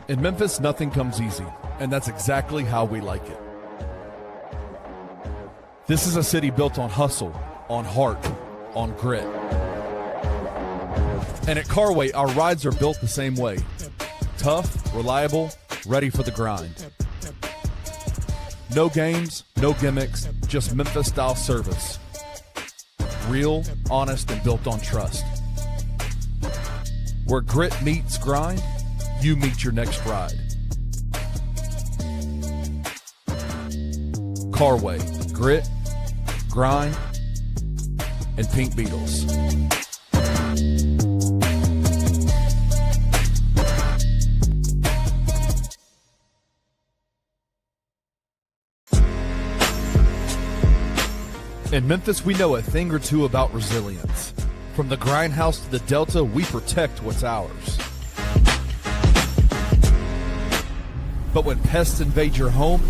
In Memphis, nothing comes easy, and that's exactly how we like it. This is a city built on hustle, on heart, on grit. And at Carway, our rides are built the same way. Tough, reliable, ready for the grind. No games, no gimmicks, just Memphis-style service. Real, honest, and built on trust. Where grit meets grind, you meet your next ride. Carway, grit, grind, and Pink Beetles. In Memphis, we know a thing or two about resilience. From the grindhouse to the Delta, we protect what's ours. But when pests invade your home,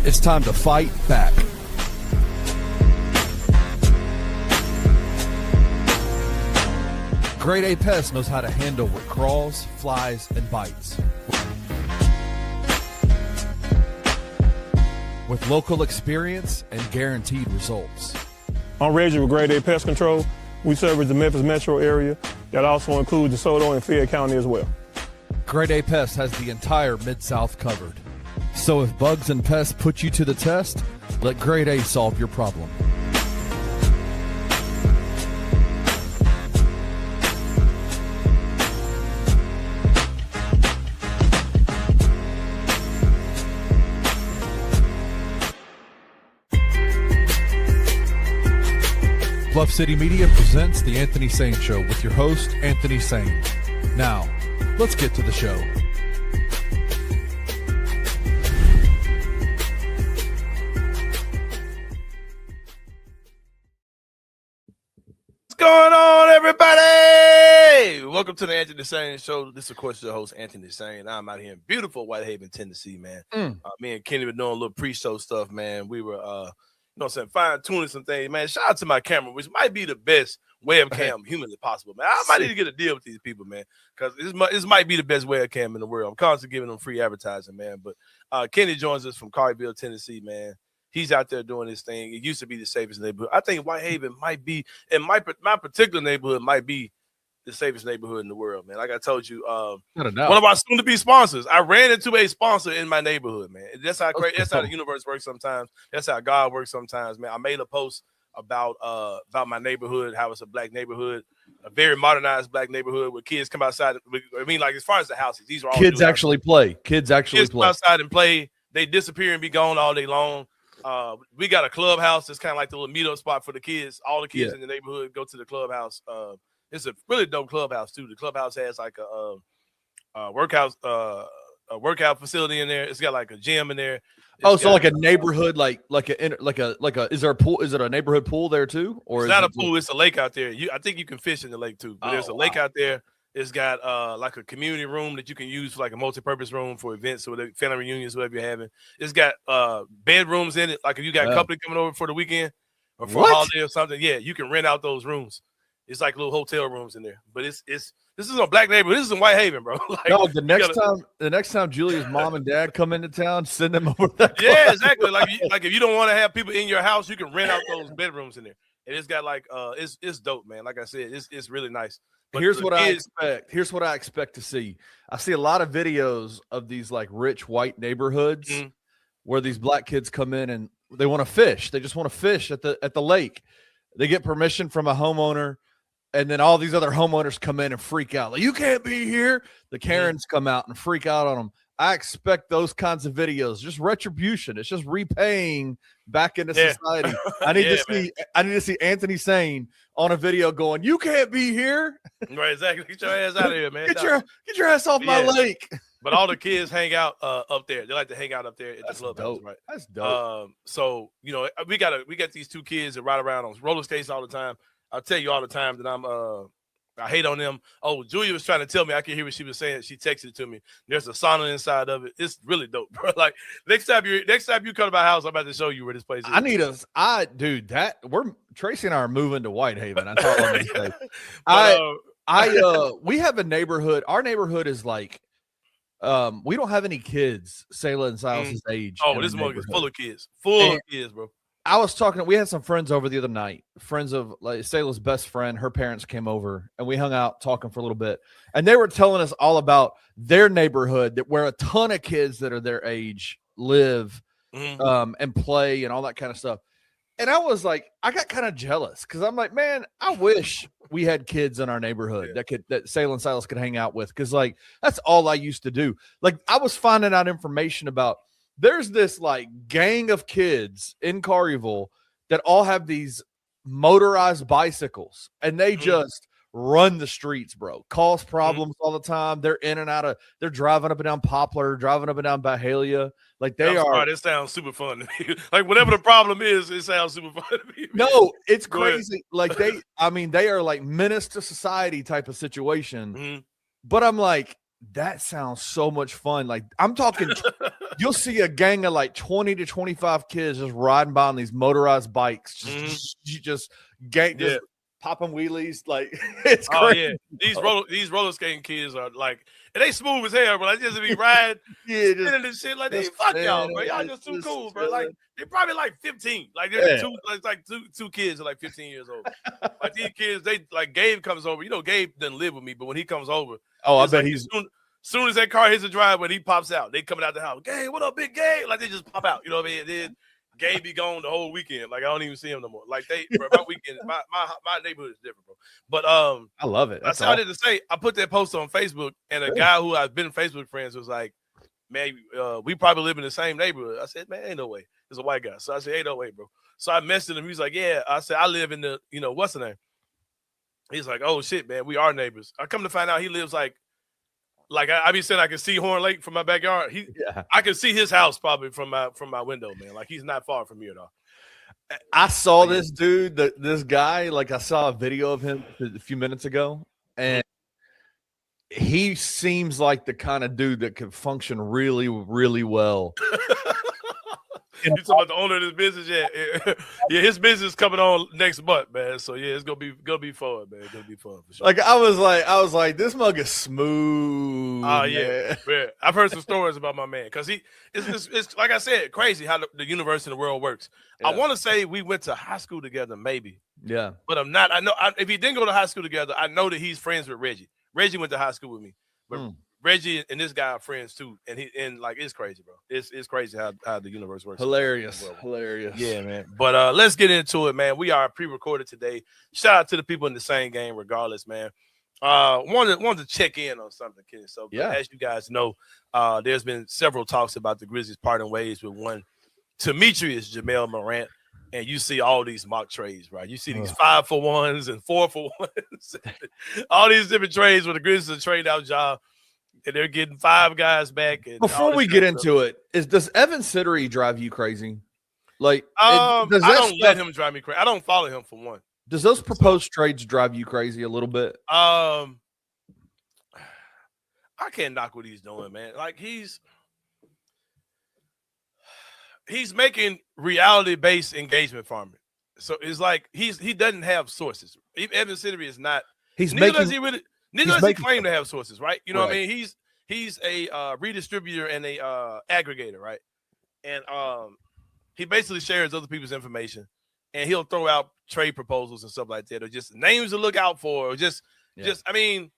it's time to fight back. Grade A Pest knows how to handle what crawls, flies, and bites. With local experience and guaranteed results. I'm Reggie with Grade A Pest Control. We service the Memphis metro area. That also includes DeSoto and Fayette County as well. Grade A Pest has the entire Mid-South covered. So if bugs and pests put you to the test, let Grade A solve your problem. Bluff City Media presents The Anthony Sain Show with your host, Anthony Sain. Now, let's get to the show. What's going on, everybody? Welcome to the Anthony Sain Show. This is, of course, your host, Anthony Sain. I'm out here in beautiful Whitehaven, Tennessee, man. Me and Kenny were doing a little pre-show stuff, man. We were, you know what I'm saying, fine-tuning some things, man. Shout out to my camera, which might be the best webcam humanly possible, man. I might need to get a deal with these people, man, because this might be the best webcam in the world. I'm constantly giving them free advertising, man. But Kenny joins us from Carway, Tennessee, man. He's out there doing his thing. It used to be the safest neighborhood. I think Whitehaven might be, and my particular neighborhood might be the safest neighborhood in the world, man. Like I told you, one of our soon-to-be sponsors. I ran into a sponsor in my neighborhood, man. That's how great. That's how the universe works sometimes. That's how God works sometimes, man. I made a post about my neighborhood, how it's a black neighborhood, a very modernized black neighborhood where kids come outside. I mean, like as far as the houses, these are all kids actually play. Kids come outside and play. They disappear and be gone all day long. We got a clubhouse. It's kind of like the little meetup spot for the kids. All the kids in the neighborhood go to the clubhouse. It's a really dope clubhouse too. The clubhouse has like a workout facility in there. It's got like a gym in there. So like a neighborhood, like a is there a pool? Is it a neighborhood pool there too? Or it's not a pool, it's a lake out there. I think you can fish in the lake too. But there's a lake out there. It's got like a community room that you can use for like a multi-purpose room for events or family reunions, whatever you're having. It's got bedrooms in it. Like if you got a company coming over for the weekend or for a holiday or something, you can rent out those rooms. It's like little hotel rooms in there, but this is a black neighborhood. This is in Whitehaven, bro. Like, no, the next time Julia's mom and dad come into town, send them over there. Yeah, exactly. Like if you don't want to have people in your house, you can rent out those bedrooms in there. And it's got like it's dope, man. Like I said, it's really nice. But here's what I expect. Here's what I expect to see. I see a lot of videos of these like rich white neighborhoods where these black kids come in and they want to fish. They just want to fish at the lake. They get permission from a homeowner. And then all these other homeowners come in and freak out. Like, you can't be here. The Karens come out and freak out on them. I expect those kinds of videos. Just retribution. It's just repaying back into society. I need to see Anthony Sain on a video going, you can't be here. Right, exactly. Get your ass out of here, man. Get your ass off my lake. But all the kids hang out up there. They like to hang out up there at the clubhouse, right? That's dope. So, you know, we got these two kids that ride around on roller skates all the time. I'll tell you all the time that I hate on them. Oh, Julia was trying to tell me. I can hear what she was saying. She texted it to me. There's a sauna inside of it. It's really dope, bro. Like next time you come to my house, I'm about to show you where this place is. Tracy and I are moving to Whitehaven. I told him We have a neighborhood. Our neighborhood is like, we don't have any kids, Sayla and Silas's age. Oh, this mug is full of kids. Full of kids, bro. I was talking, we had some friends over the other night, friends of like Sayla's best friend. Her parents came over and we hung out talking for a little bit. And they were telling us all about their neighborhood, that where a ton of kids that are their age live and play and all that kind of stuff. And I was like, I got kind of jealous because I'm like, man, I wish we had kids in our neighborhood that Sayla and Silas could hang out with. Because like, that's all I used to do. Like, I was finding out information about, there's this like gang of kids in Carway that all have these motorized bicycles and they just run the streets, bro. Cause problems all the time. They're in and out of, they're driving up and down Poplar, driving up and down Byhalia. Like they are. It sounds super fun to me. Like whatever the problem is, it sounds super fun to me. No, it's crazy. Like they are like menace to society type of situation. But I'm like, that sounds so much fun. Like I'm talking, you'll see a gang of like 20 to 25 kids just riding by on these motorized bikes, just popping wheelies. Like it's crazy. These roller skating kids are like, and they smooth as hell, but I just be riding, spinning this shit like they fuck y'all, bro. Y'all just too cool, bro. Like they're probably like 15. Like they're two kids are like 15 years old. Like these kids, they like Gabe comes over. You know, Gabe doesn't live with me, but when he comes over, I bet he's soon as that car hits the driveway, he pops out. They coming out the house. Gabe, what up, big Gabe? Like they just pop out. You know what I mean? And then Gabe be gone the whole weekend. Like I don't even see him no more. Like bro, my weekend, my neighborhood is different, bro. But I love it. I started to say, I put that post on Facebook, and a guy who I've been Facebook friends was like, man, we probably live in the same neighborhood. I said, man, ain't no way. It's a white guy. So I said, ain't no way, bro. So I messaged him. He's like, yeah. I said, I live in the, what's the name? He's like, oh shit, man, we are neighbors. I come to find out he lives like I be saying I can see Horn Lake from my backyard. I can see his house probably from my window, man. Like he's not far from here at all. I saw this dude, this guy, like I saw a video of him a few minutes ago, and he seems like the kind of dude that could function really, really well. You talking about the owner of this business? Yeah, his business coming on next month, man. So yeah, it's gonna be fun, man. It's gonna be fun for sure. Like I was like, this mug is smooth. Oh yeah. I've heard some stories about my man because it's like I said, crazy how the universe and the world works. Yeah. I want to say we went to high school together, maybe. Yeah, but I'm not. I know if he didn't go to high school together, I know that he's friends with Reggie. Reggie went to high school with me, but Reggie and this guy are friends too, and like it's crazy, bro. It's crazy how the universe works. Hilarious. Yeah, man. But let's get into it, man. We are pre-recorded today. Shout out to the people in the same game, regardless, man. Wanted to check in on something, kid. So as you guys know, there's been several talks about the Grizzlies parting ways with one. Demetrius Ja Morant, and you see all these mock trades, right? You see these 5-for-1s and 4-for-1s, all these different trades where the Grizzlies are trading out Ja. And they're getting 5 guys back. And before we get into it, does Evan Sittery drive you crazy? Like, I don't let him drive me crazy. I don't follow him for one. Does those proposed trades drive you crazy a little bit? I can't knock what he's doing, man. Like he's making reality-based engagement farming. So it's like he doesn't have sources. Evan Sittery is not. Neither does he claim to have sources, right? You know what I mean? He's a redistributor and a aggregator, right? And he basically shares other people's information, and he'll throw out trade proposals and stuff like that, or just names to look out for, or just I mean,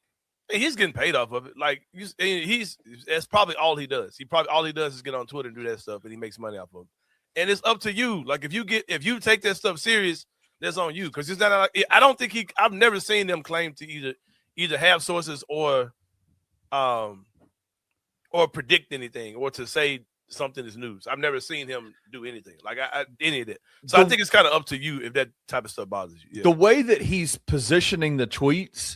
he's getting paid off of it. Like that's probably all he does. All he does is get on Twitter and do that stuff, and he makes money off of it. And it's up to you. Like if you take that stuff serious, that's on you, because it's not. I don't think I've never seen them claim to either have sources or predict anything or to say something is news. I've never seen him do anything like any of that. So I think it's kind of up to you if that type of stuff bothers you. Yeah. The way that he's positioning the tweets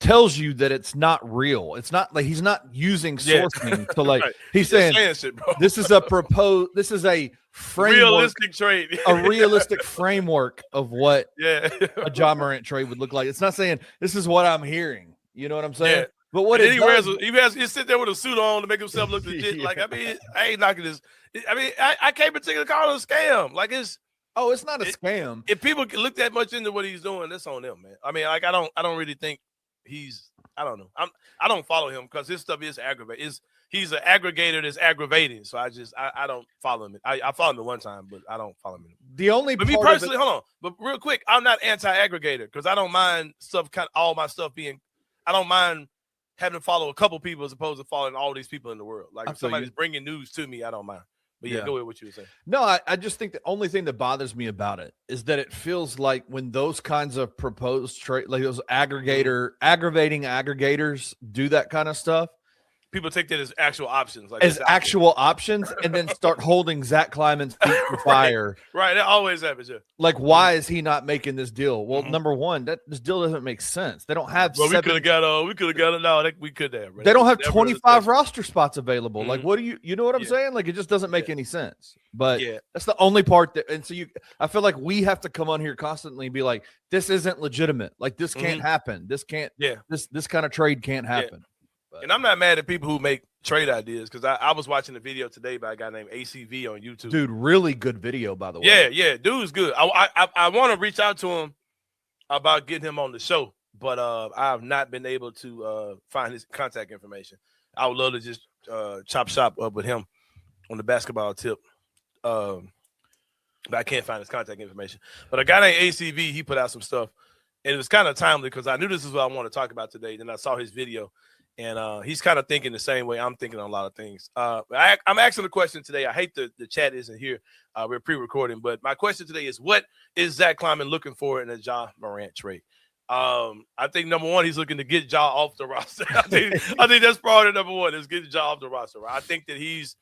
tells you that it's not real. It's not like he's not using sourcing to like he's saying shit, this is a framework, realistic trade, a realistic framework of what a Ja Morant trade would look like. It's not saying this is what I'm hearing. You know what I'm saying? Yeah. But what he sit there with a suit on to make himself look legit. Like I mean, I ain't knocking this. I mean, I can't particularly call it a scam. Like it's not a scam. If people look that much into what he's doing, that's on them, man. I mean, like I don't really think I don't know. I don't follow him because his stuff is aggravating. He's an aggregator that's aggravating. So I don't follow him. I followed him one time, but I don't follow him anymore. The only but me personally, hold on. But real quick, I'm not anti-aggregator because I don't mind all my stuff being. I don't mind having to follow a couple people as opposed to following all these people in the world. Like if somebody's bringing news to me, I don't mind. But yeah, go ahead what you were saying. No, I just think the only thing that bothers me about it is that it feels like when those kinds of proposed trade, like those aggravating aggregators do that kind of stuff, people take that as actual options, options, and then start holding Zach Kleiman's feet to fire. Right, that always happens. Yeah. Like, why is he not making this deal? Well, number one, this deal doesn't make sense. They don't have. Well, we could have got it. No, we could have. Right? They don't have 25 roster spots available. Mm-hmm. Like, what do you know what I'm saying? Like, it just doesn't make any sense. But that's the only part that. And so I feel like we have to come on here constantly and be like, this isn't legitimate. Like, this can't happen. This can't. Yeah. This kind of trade can't happen. Yeah. And I'm not mad at people who make trade ideas because I was watching a video today by a guy named ACV on YouTube. Dude, really good video, by the way. Yeah, dude's good. I want to reach out to him about getting him on the show, but I have not been able to find his contact information. I would love to just chop shop up with him on the basketball tip, but I can't find his contact information. But a guy named ACV, he put out some stuff, and it was kind of timely because I knew this is what I want to talk about today. Then I saw his video. And he's kind of thinking the same way I'm thinking on a lot of things. I'm asking a question today. I hate the chat isn't here. We're pre-recording. But my question today is, what is Zach Kleiman looking for in a Ja Morant trade? I think, number one, he's looking to get Ja off the roster. I think that's priority number one is getting Ja off the roster. Right? I think that he's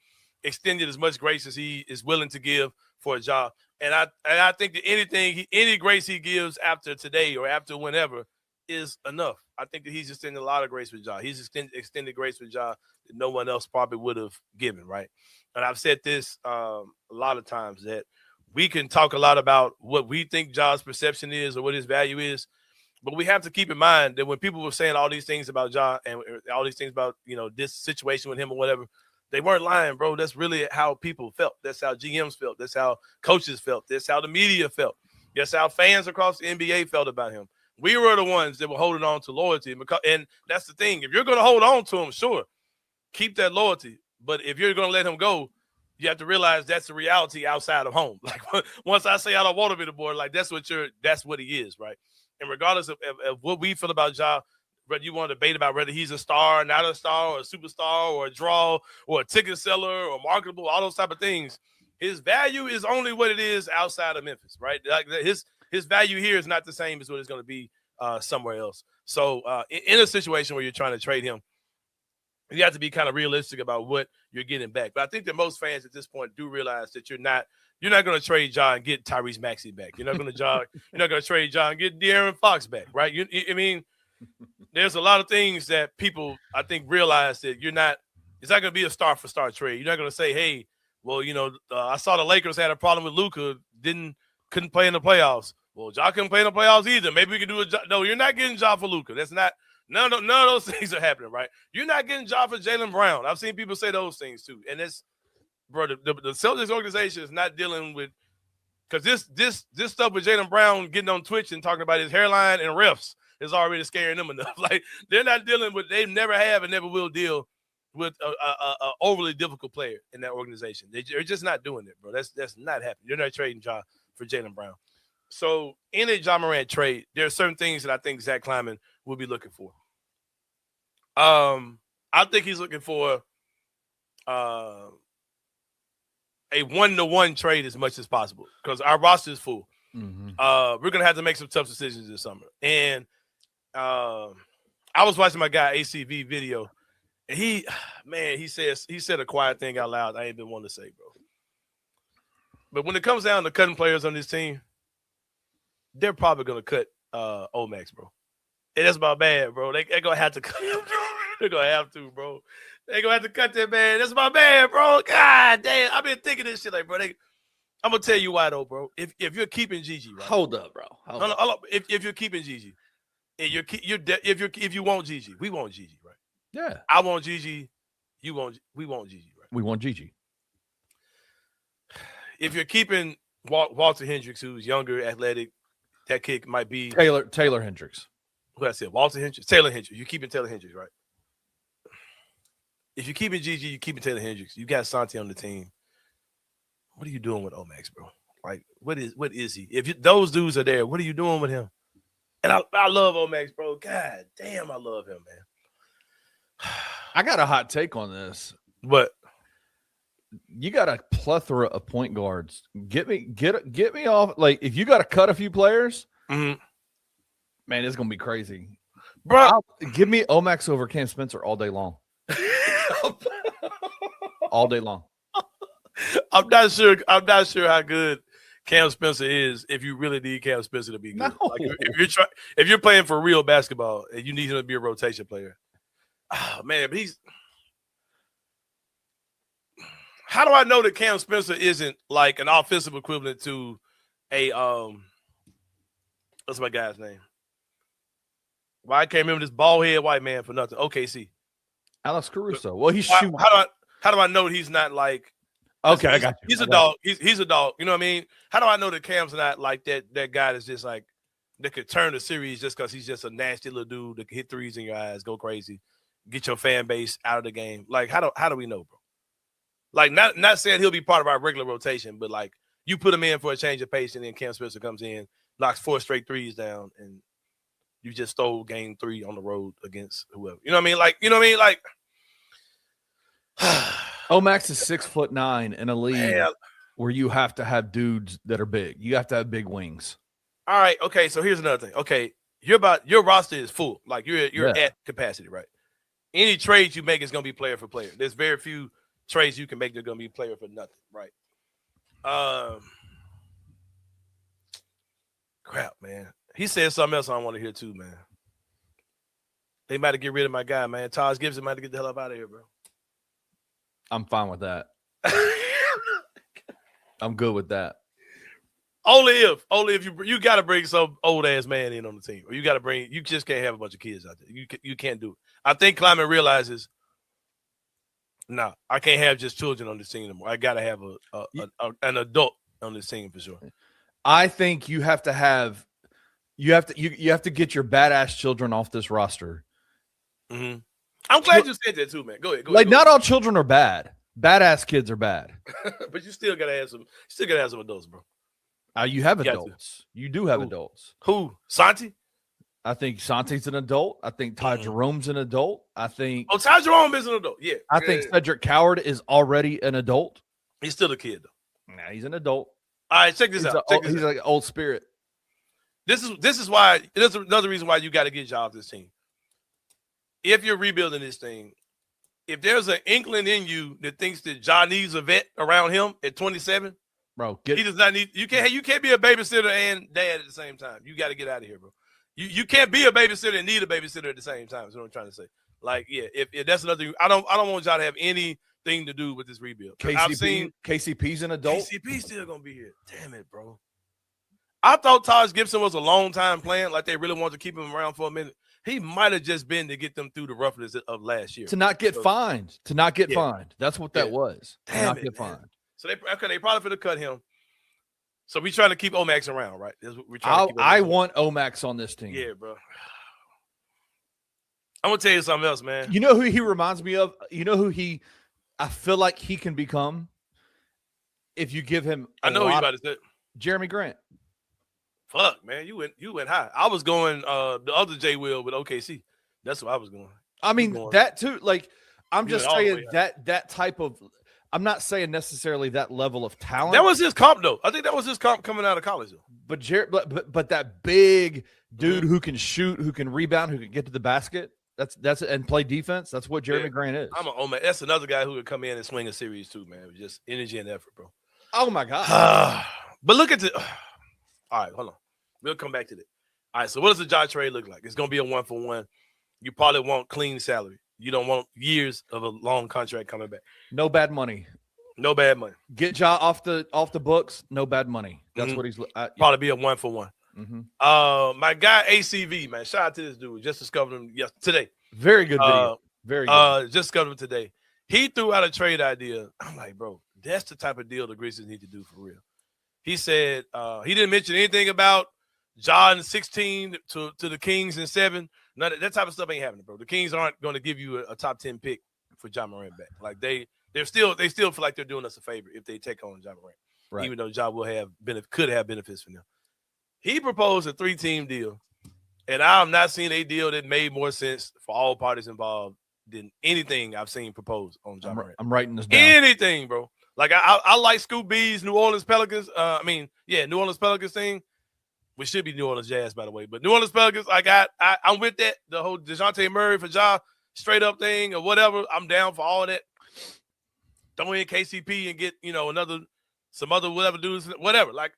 extended as much grace as he is willing to give for Ja. And I think that any grace he gives after today or after whenever is enough. I think that he's extended a lot of grace with Ja. He's extended grace with Ja that no one else probably would have given, right? And I've said this a lot of times that we can talk a lot about what we think Ja's perception is or what his value is, but we have to keep in mind that when people were saying all these things about Ja and all these things about, this situation with him or whatever, they weren't lying, bro. That's really how people felt. That's how GMs felt. That's how coaches felt. That's how the media felt. That's how fans across the NBA felt about him. We were the ones that were holding on to loyalty. And that's the thing. If you're going to hold on to him, sure, keep that loyalty. But if you're going to let him go, you have to realize that's the reality outside of home. Like once I say I don't want to be the boy, like that's what he is, right? And regardless of what we feel about Ja, whether you want to debate about whether he's a star, not a star, or a superstar, or a draw, or a ticket seller, or marketable, all those type of things, his value is only what it is outside of Memphis, right? Like his value here is not the same as what it's going to be somewhere else. So in a situation where you're trying to trade him, you have to be kind of realistic about what you're getting back. But I think that most fans at this point do realize that you're not going to trade Ja and get Tyrese Maxey back. You're not going to trade Ja and get De'Aaron Fox back, right? I mean, there's a lot of things that people I think realize that it's not going to be a star for star trade. You're not going to say, hey, well, I saw the Lakers had a problem with Luka, couldn't play in the playoffs. Well, Ja couldn't play in the playoffs either. Maybe we can do it. No, you're not getting Ja for Luka. That's not none of those things are happening, right? You're not getting Ja for Jaylen Brown. I've seen people say those things too. And it's, bro, the Celtics organization is not dealing with because this stuff with Jaylen Brown getting on Twitch and talking about his hairline and refs is already scaring them enough. Like they're not dealing with, they never have and never will deal with a overly difficult player in that organization. They're just not doing it, bro. That's not happening. You're not trading Ja for Jaylen Brown. So in a Ja Morant trade, there are certain things that I think Zach Kleiman will be looking for. I think he's looking for a 1-to-1 trade as much as possible because our roster is full. Mm-hmm. We're gonna have to make some tough decisions this summer. And I was watching my guy ACV video, and he said a quiet thing out loud I ain't been wanting to say, bro. But when it comes down to cutting players on this team, they're probably gonna cut Omax, bro. And that's my man, bro. They're gonna have to cut him, bro. They're gonna have to, bro. They're gonna have to cut that man. That's my man, bro. God damn. I've been thinking this shit like, bro. I'm gonna tell you why though, bro. If you're keeping Gigi, right? Hold up, bro. Hold up. If you're keeping Gigi, and if you want Gigi, we want Gigi, right? Yeah. I want Gigi. We want Gigi, right? We want Gigi. If you're keeping Walter Hendricks, who's younger, athletic, that kid might be Taylor Hendricks. Who I said? Walter Hendricks, Taylor Hendricks. You keeping Taylor Hendricks, right? If you keep it GG, you keeping Taylor Hendricks. You got Santi on the team. What are you doing with Omax, bro? Like, what is he? If those dudes are there, what are you doing with him? And I love Omax, bro. God damn, I love him, man. I got a hot take on this. But you got a plethora of point guards. Get me off. Like, if you got to cut a few players, man, it's gonna be crazy, bro. Give me Omax over Cam Spencer all day long. All day long. I'm not sure how good Cam Spencer is if you really need Cam Spencer to be good. No. Like if you're playing for real basketball and you need him to be a rotation player. Oh man, but how do I know that Cam Spencer isn't like an offensive equivalent to a what's my guy's name? Why I can't remember this bald head white man for nothing. OKC. Alex Caruso. Well, he's shooting. How do I know he's not like? Okay, I got you. He's a dog. He's a dog. You know what I mean? How do I know that Cam's not like that guy that's just like that could turn the series just because he's just a nasty little dude that can hit threes in your eyes, go crazy, get your fan base out of the game? Like, how do we know, bro? Like, not saying he'll be part of our regular rotation, but like you put him in for a change of pace, and then Cam Spencer comes in, knocks 4 straight threes down, and you just stole game 3 on the road against whoever. You know what I mean? Like, you know what I mean? Like, Omax is 6'9" in a league man, where you have to have dudes that are big. You have to have big wings. All right. Okay. So here's another thing. Okay. Your roster is full. Like you're at capacity, right? Any trades you make is going to be player for player. There's very few trades you can make that are going to be player for nothing, right? Crap, man. He said something else I want to hear too, man. They might have get rid of my guy, man. Taj Gibson might have get the hell up out of here, bro. I'm fine with that. I'm good with that. Only if you got to bring some old ass man in on the team, or you just can't have a bunch of kids out there. You can't do it. I think Kleiman realizes, nah, I can't have just children on this team anymore. I got to have an adult on this team for sure. I think you have to get your badass children off this roster. Mm-hmm. I'm glad you said that too, man. Go ahead. Not all children are bad. Badass kids are bad. But you still gotta have some adults, bro. You have adults. You do have adults. Who? Santi? I think Santi's an adult. I think Ty Jerome's an adult. I think Ty Jerome is an adult. Yeah. I think Cedric Coward is already an adult. He's still a kid though. Nah, he's an adult. All right, check this out. He's like an old spirit. This is why. There's another reason why you got to get Ja off this team. If you're rebuilding this thing, if there's an inkling in you that thinks that Ja needs a vet around him at 27, bro, he does not need. You can't be a babysitter and dad at the same time. You got to get out of here, bro. You can't be a babysitter and need a babysitter at the same time. Is what I'm trying to say. Like, yeah, if that's another. I don't want Ja to have anything to do with this rebuild. KCP's an adult. KCP's still gonna be here. Damn it, bro. I thought Taj Gibson was a long time plan. Like they really wanted to keep him around for a minute. He might have just been to get them through the roughness of last year. To not get fined. That's what that was. Damn it, fined. So they probably could have cut him. So we trying to keep Omax around, right? I want Omax on this team. Yeah, bro. I'm gonna tell you something else, man. You know who he reminds me of? You know who I feel like he can become if you give him I know who you about to say. Jeremy Grant. Fuck, man, you went high. I was going the other J Will with OKC. That's what I was going. I mean that too. Like I'm just saying that type of. I'm not saying necessarily that level of talent. That was his comp, though. I think that was his comp coming out of college, though. But that big dude who can shoot, who can rebound, who can get to the basket. That's and play defense. That's what Jeremy Grant is. That's another guy who would come in and swing a series too, man. Just energy and effort, bro. Oh my god. But look at the. All right, hold on. We'll come back to that. All right, so what does the Ja trade look like? It's going to be a 1-for-1. You probably want clean salary. You don't want years of a long contract coming back. No bad money. No bad money. Get Ja off the books. No bad money. That's what he's probably be a 1-for-1. Mm-hmm. My guy ACV, man. Shout out to this dude. Just discovered him today. Very good video. Very good. Just discovered him today. He threw out a trade idea. I'm like, bro, that's the type of deal the Grizzlies need to do for real. He said he didn't mention anything about Ja in 16 to the Kings in 7. None of that type of stuff ain't happening, bro. The Kings aren't going to give you a top 10 pick for Ja Morant back. Like they still feel like they're doing us a favor if they take on Ja Morant, right. Even though Ja could have benefits from them. He proposed a 3-team deal, and I have not seen a deal that made more sense for all parties involved than anything I've seen proposed on Ja Morant. I'm writing this down. Anything, bro. Like I like Scoop B's New Orleans Pelicans. New Orleans Pelicans thing. We should be New Orleans Jazz, by the way. But New Orleans Pelicans, I'm with that. The whole DeJounte Murray for Ja straight up thing or whatever. I'm down for all that. Throw in KCP and get, some other whatever dudes, whatever, right?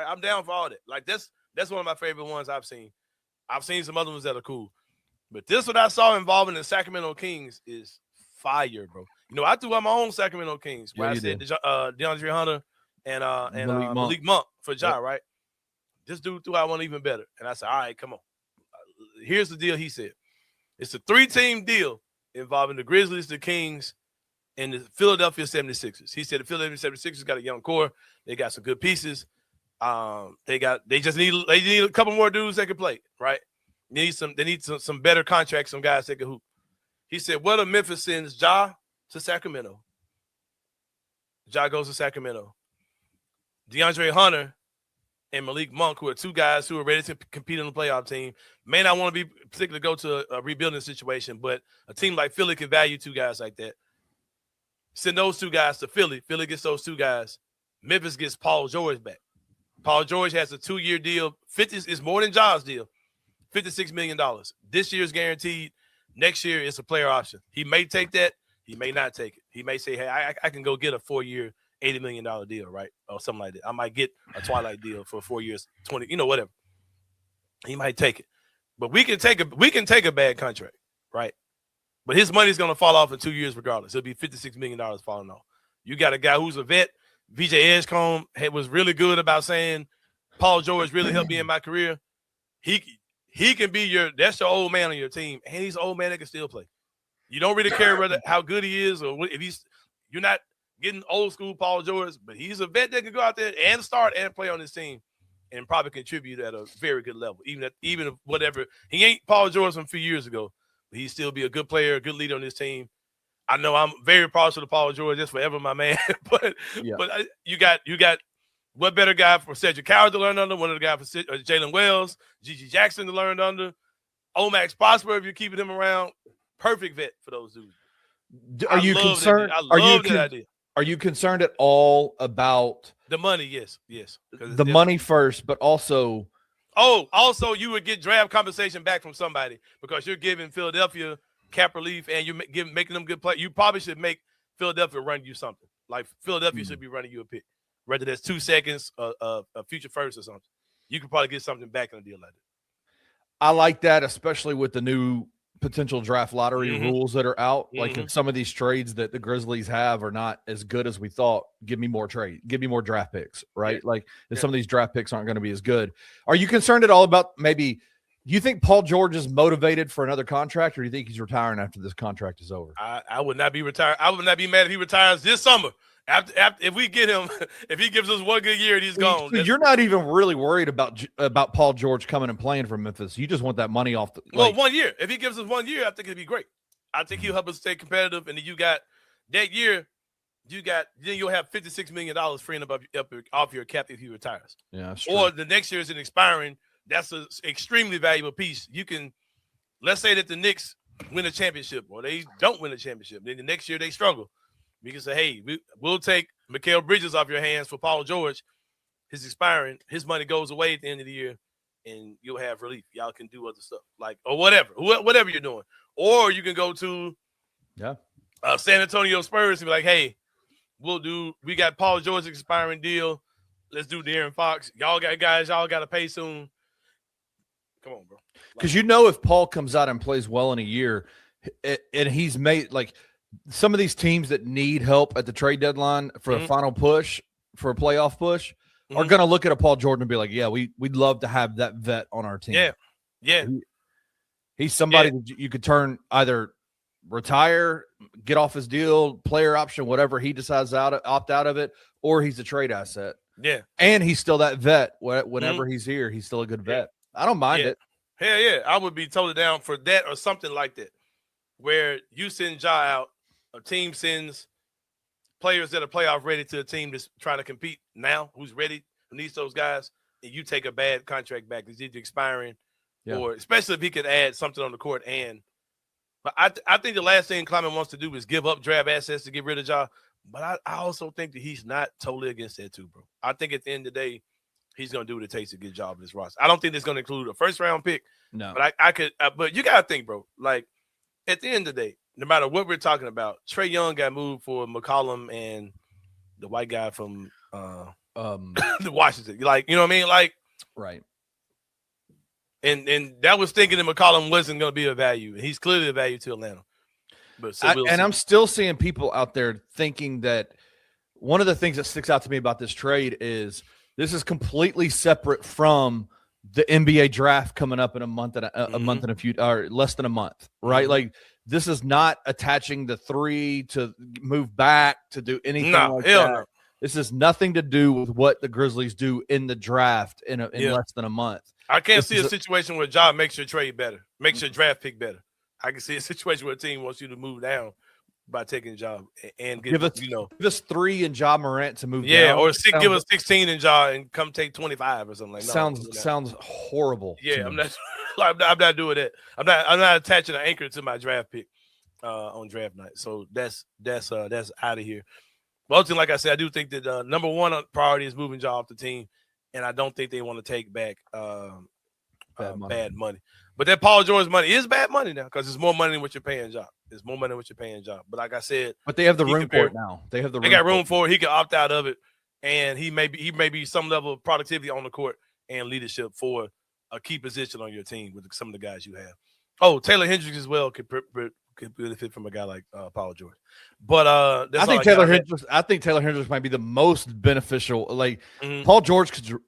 I'm down for all that. Like that's one of my favorite ones I've seen. I've seen some other ones that are cool. But this what I saw involving the Sacramento Kings is fire, bro. I threw out my own Sacramento Kings where I said DeAndre Hunter and Malik Monk for Ja, right? This dude threw out one even better. And I said, all right, come on. Here's the deal he said. It's a 3-team deal involving the Grizzlies, the Kings, and the Philadelphia 76ers. He said the Philadelphia 76ers got a young core. They got some good pieces. They need a couple more dudes that can play, right? They need some better contracts, some guys that can hoop. He said, what if Memphis sends Ja to Sacramento? Ja goes to Sacramento. DeAndre Hunter and Malik Monk, who are two guys who are ready to compete on the playoff team, may not want to be particularly go to a rebuilding situation, but a team like Philly can value two guys like that. Send those two guys to Philly. Philly gets those two guys. Memphis gets Paul George back. Paul George has a 2-year deal. 50 is more than Ja's deal. $56 million. This year's guaranteed. Next year it's a player option. He may take that. He may not take it. He may say, hey, I can go get a 4-year, $80 million deal, right? Or something like that. I might get a Twilight deal for 4 years, 20, whatever. He might take it. But we can take a bad contract, right? But his money's going to fall off in 2 years regardless. It'll be $56 million falling off. You got a guy who's a vet. VJ Edgecombe was really good about saying, Paul George really helped me in my career. He can be that's your old man on your team, and he's an old man that can still play. You don't really care how good he is or if you're not getting old school Paul George, but he's a vet that can go out there and start and play on his team and probably contribute at a very good level. Even if whatever, he ain't Paul George from a few years ago, but he still be a good player, a good leader on this team. I know I'm very partial to Paul George. That's forever my man. but you got what better guy for Cedric Coward to learn under? One of the guys for Jalen Wells, Gigi Jackson to learn under, Omax Prosper if you're keeping him around. Perfect vet for those dudes. Are you concerned? Are you concerned at all about the money? Yes. The money first, but also. Also you would get draft compensation back from somebody because you're giving Philadelphia cap relief and you're making them good play. You probably should make Philadelphia run you something. Like Philadelphia should be running you a pick, whether that's 2 seconds, a future first or something. You could probably get something back in a deal like that. I like that, especially with the new potential draft lottery rules that are out. Like if some of these trades that the Grizzlies have are not as good as we thought, give me more draft picks, right? Yeah. Like if some of these draft picks aren't going to be as good. Are you concerned at all about maybe do you think Paul George is motivated for another contract, or do you think he's retiring after this contract is over? I would not be retired. I would not be mad if he retires this summer. After if we get him, if he gives us one good year and he's gone. So you're not even really worried about Paul George coming and playing for Memphis. You just want that money off the. Well, 1 year. If he gives us 1 year, I think it'd be great. I think he'll help us stay competitive. And then you got that year. Then you'll have $56 million freeing up off your cap if he retires. Yeah, that's true. Or the next year is an expiring. That's an extremely valuable piece. You can, let's say that the Knicks win a championship or they don't win a championship. Then the next year they struggle. We can say, hey, we'll take Mikal Bridges off your hands for Paul George. His expiring. His money goes away at the end of the year, and you'll have relief. Y'all can do other stuff, or whatever you're doing. Or you can go to San Antonio Spurs and be like, hey, we got Paul George's expiring deal. Let's do De'Aaron Fox. Y'all got guys y'all got to pay soon. Come on, bro. Because if Paul comes out and plays well in a year, and he's made some of these teams that need help at the trade deadline for a final push, for a playoff push, are going to look at a Paul George and be like, yeah, we'd love to have that vet on our team. Yeah. He's somebody that you could either retire, get off his deal, player option, whatever he decides opt out of it, or he's a trade asset. Yeah. And he's still that vet. Whenever he's here, he's still a good vet. I don't mind it. Hell yeah. I would be totally down for that or something like that, where you send Ja out, a team sends players that are playoff ready to a team that's trying to compete now, who's ready, who needs those guys, and you take a bad contract back that's either expiring or especially if he could add something on the court. But I think the last thing Kleiman wants to do is give up draft assets to get rid of Ja. But I also think that he's not totally against that too, bro. I think at the end of the day, he's going to do what it takes to get Ja on this roster. I don't think it's going to include a first-round pick. No. But I could but you got to think, bro, like at the end of the day, no matter what we're talking about, Trae Young got moved for McCollum and the white guy from the Washington. Like, you know what I mean? Like, right. And that was thinking that McCollum wasn't going to be a value. And he's clearly a value to Atlanta. But I'm still seeing people out there thinking that one of the things that sticks out to me about this trade is this is completely separate from the NBA draft coming up in a month and a month and a few, or less than a month, right? Like, this is not attaching the 3 to move back to do anything like that. No. This has nothing to do with what the Grizzlies do in the draft in less than a month. I can't see a situation where Ja makes your trade better, makes your draft pick better. I can see a situation where a team wants you to move down by taking Ja and give us 3 and Ja Morant to move down. Yeah, or give us 16 and Ja and come take 25 or something like that. Sounds horrible. Yeah, I'm not doing that. I'm not attaching an anchor to my draft pick on draft night. So that's out of here. But ultimately, like I said, I do think that number one priority is moving Ja off the team, and I don't think they want to take back bad money. But that Paul George money is bad money now because it's more money than what you're paying Ja. It's more money than what you're paying Ja. But like I said, but they have the room for it now. They got room for it. He can opt out of it, and he may be some level of productivity on the court and leadership for a key position on your team with some of the guys you have. Oh, Taylor Hendricks as well could benefit from a guy like Paul George. But I think Taylor Hendricks might be the most beneficial. Like Paul George could,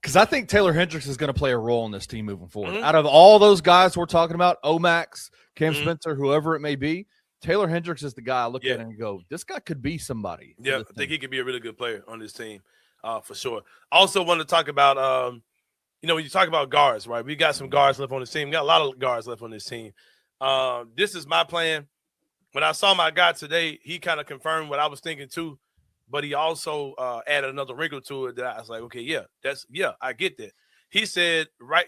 because I think Taylor Hendricks is going to play a role in this team moving forward. Out of all those guys we're talking about, Omax, Cam Spencer, whoever it may be, Taylor Hendricks is the guy I look at and go, this guy could be somebody. Yeah, I think he could be a really good player on this team for sure. Also want to talk about, when you talk about guards, right? We got some guards left on this team. We got a lot of guards left on this team. This is my plan. When I saw my guy today, he kind of confirmed what I was thinking too, but he also added another wrinkle to it that I was like, okay, I get that. He said right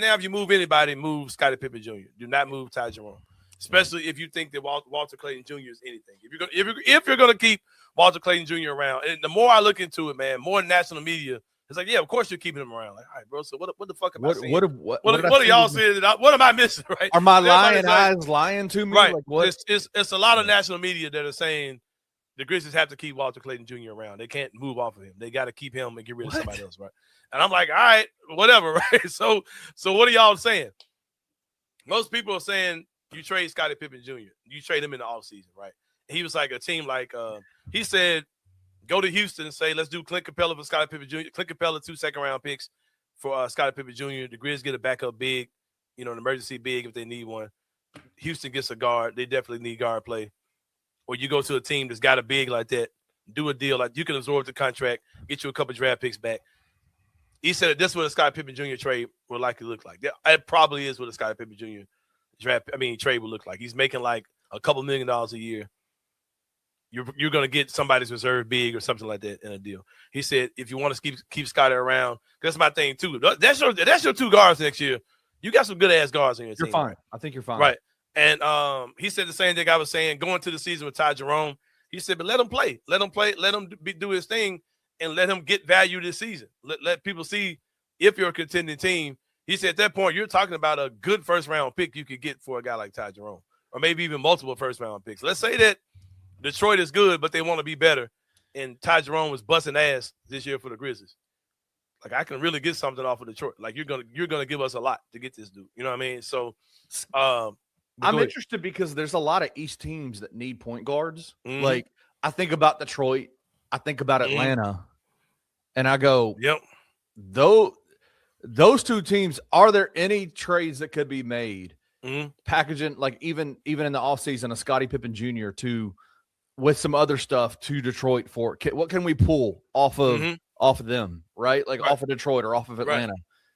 now, if you move anybody, move Scotty Pippen Jr. Do not move Ty Jerome, especially if you think that Walter Clayton Jr. is anything. If you're gonna keep Walter Clayton Jr. around, and the more I look into it, man, more national media. It's like, yeah, of course you're keeping him around. Like, all right, bro. So what the fuck am I saying? What are y'all saying? What am I missing? Right? Are my lying eyes lying to me? Right. Like, what? It's a lot of national media that are saying the Grizzlies have to keep Walter Clayton Jr. around. They can't move off of him. They got to keep him and get rid of somebody else, right? And I'm like, all right, whatever, right? So what are y'all saying? Most people are saying you trade Scottie Pippen Jr. You trade him in the offseason, right? And he was like a team like he said. Go to Houston and say, let's do Clint Capella for Scottie Pippen Jr. Clint Capella, 2 second-round picks for Scottie Pippen Jr. The Grizz get a backup big, an emergency big if they need one. Houston gets a guard. They definitely need guard play. Or you go to a team that's got a big like that, do a deal like you can absorb the contract, get you a couple draft picks back. He said that this is what a Scottie Pippen Jr. trade will likely look like. It probably is what a Scottie Pippen Jr. trade will look like. He's making like a couple $1 million a year. You're going to get somebody's reserve big or something like that in a deal. He said, if you want to keep Scotty around, that's my thing too. That's your 2 guards next year. You got some good ass guards in your team. You're fine. Right? I think you're fine. Right. And he said the same thing I was saying going to the season with Ty Jerome. He said, but let him play. Let him do his thing and let him get value this season. Let people see if you're a contending team. He said at that point, you're talking about a good first-round pick you could get for a guy like Ty Jerome or maybe even multiple first-round picks. Let's say that Detroit is good, but they want to be better. And Ty Jerome was busting ass this year for the Grizzlies. Like, I can really get something off of Detroit. Like, you're gonna give us a lot to get this dude. You know what I mean? So I'm interested because there's a lot of East teams that need point guards. Like, I think about Detroit, I think about Atlanta, and I go, yep. Those 2 teams, are there any trades that could be made? Packaging, like even in the offseason, a Scottie Pippen Jr. to with some other stuff to Detroit for what can we pull off of them, right? Like off of Detroit or off of Atlanta,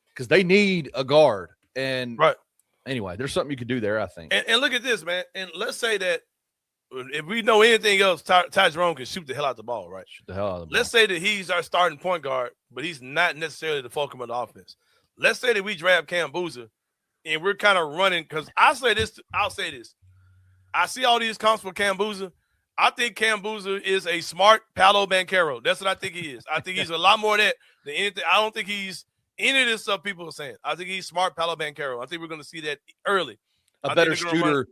because they need a guard. And anyway, there's something you could do there, I think. And look at this, man. And let's say that if we know anything else, Ty Jerome can shoot the hell out the ball, right? Shoot the hell out of the ball. Let's say that he's our starting point guard, but he's not necessarily the fulcrum of the offense. Let's say that we draft Cam Boozer, and we're kind of running, because I'll say this. I see all these comps for Cam Boozer. I think Cam Boozer is a smart Paolo Banchero. That's what I think he is. I think he's a lot more of that than anything. I don't think he's any of this stuff people are saying. I think he's smart Paolo Banchero. I think we're going to see that early. A better shooter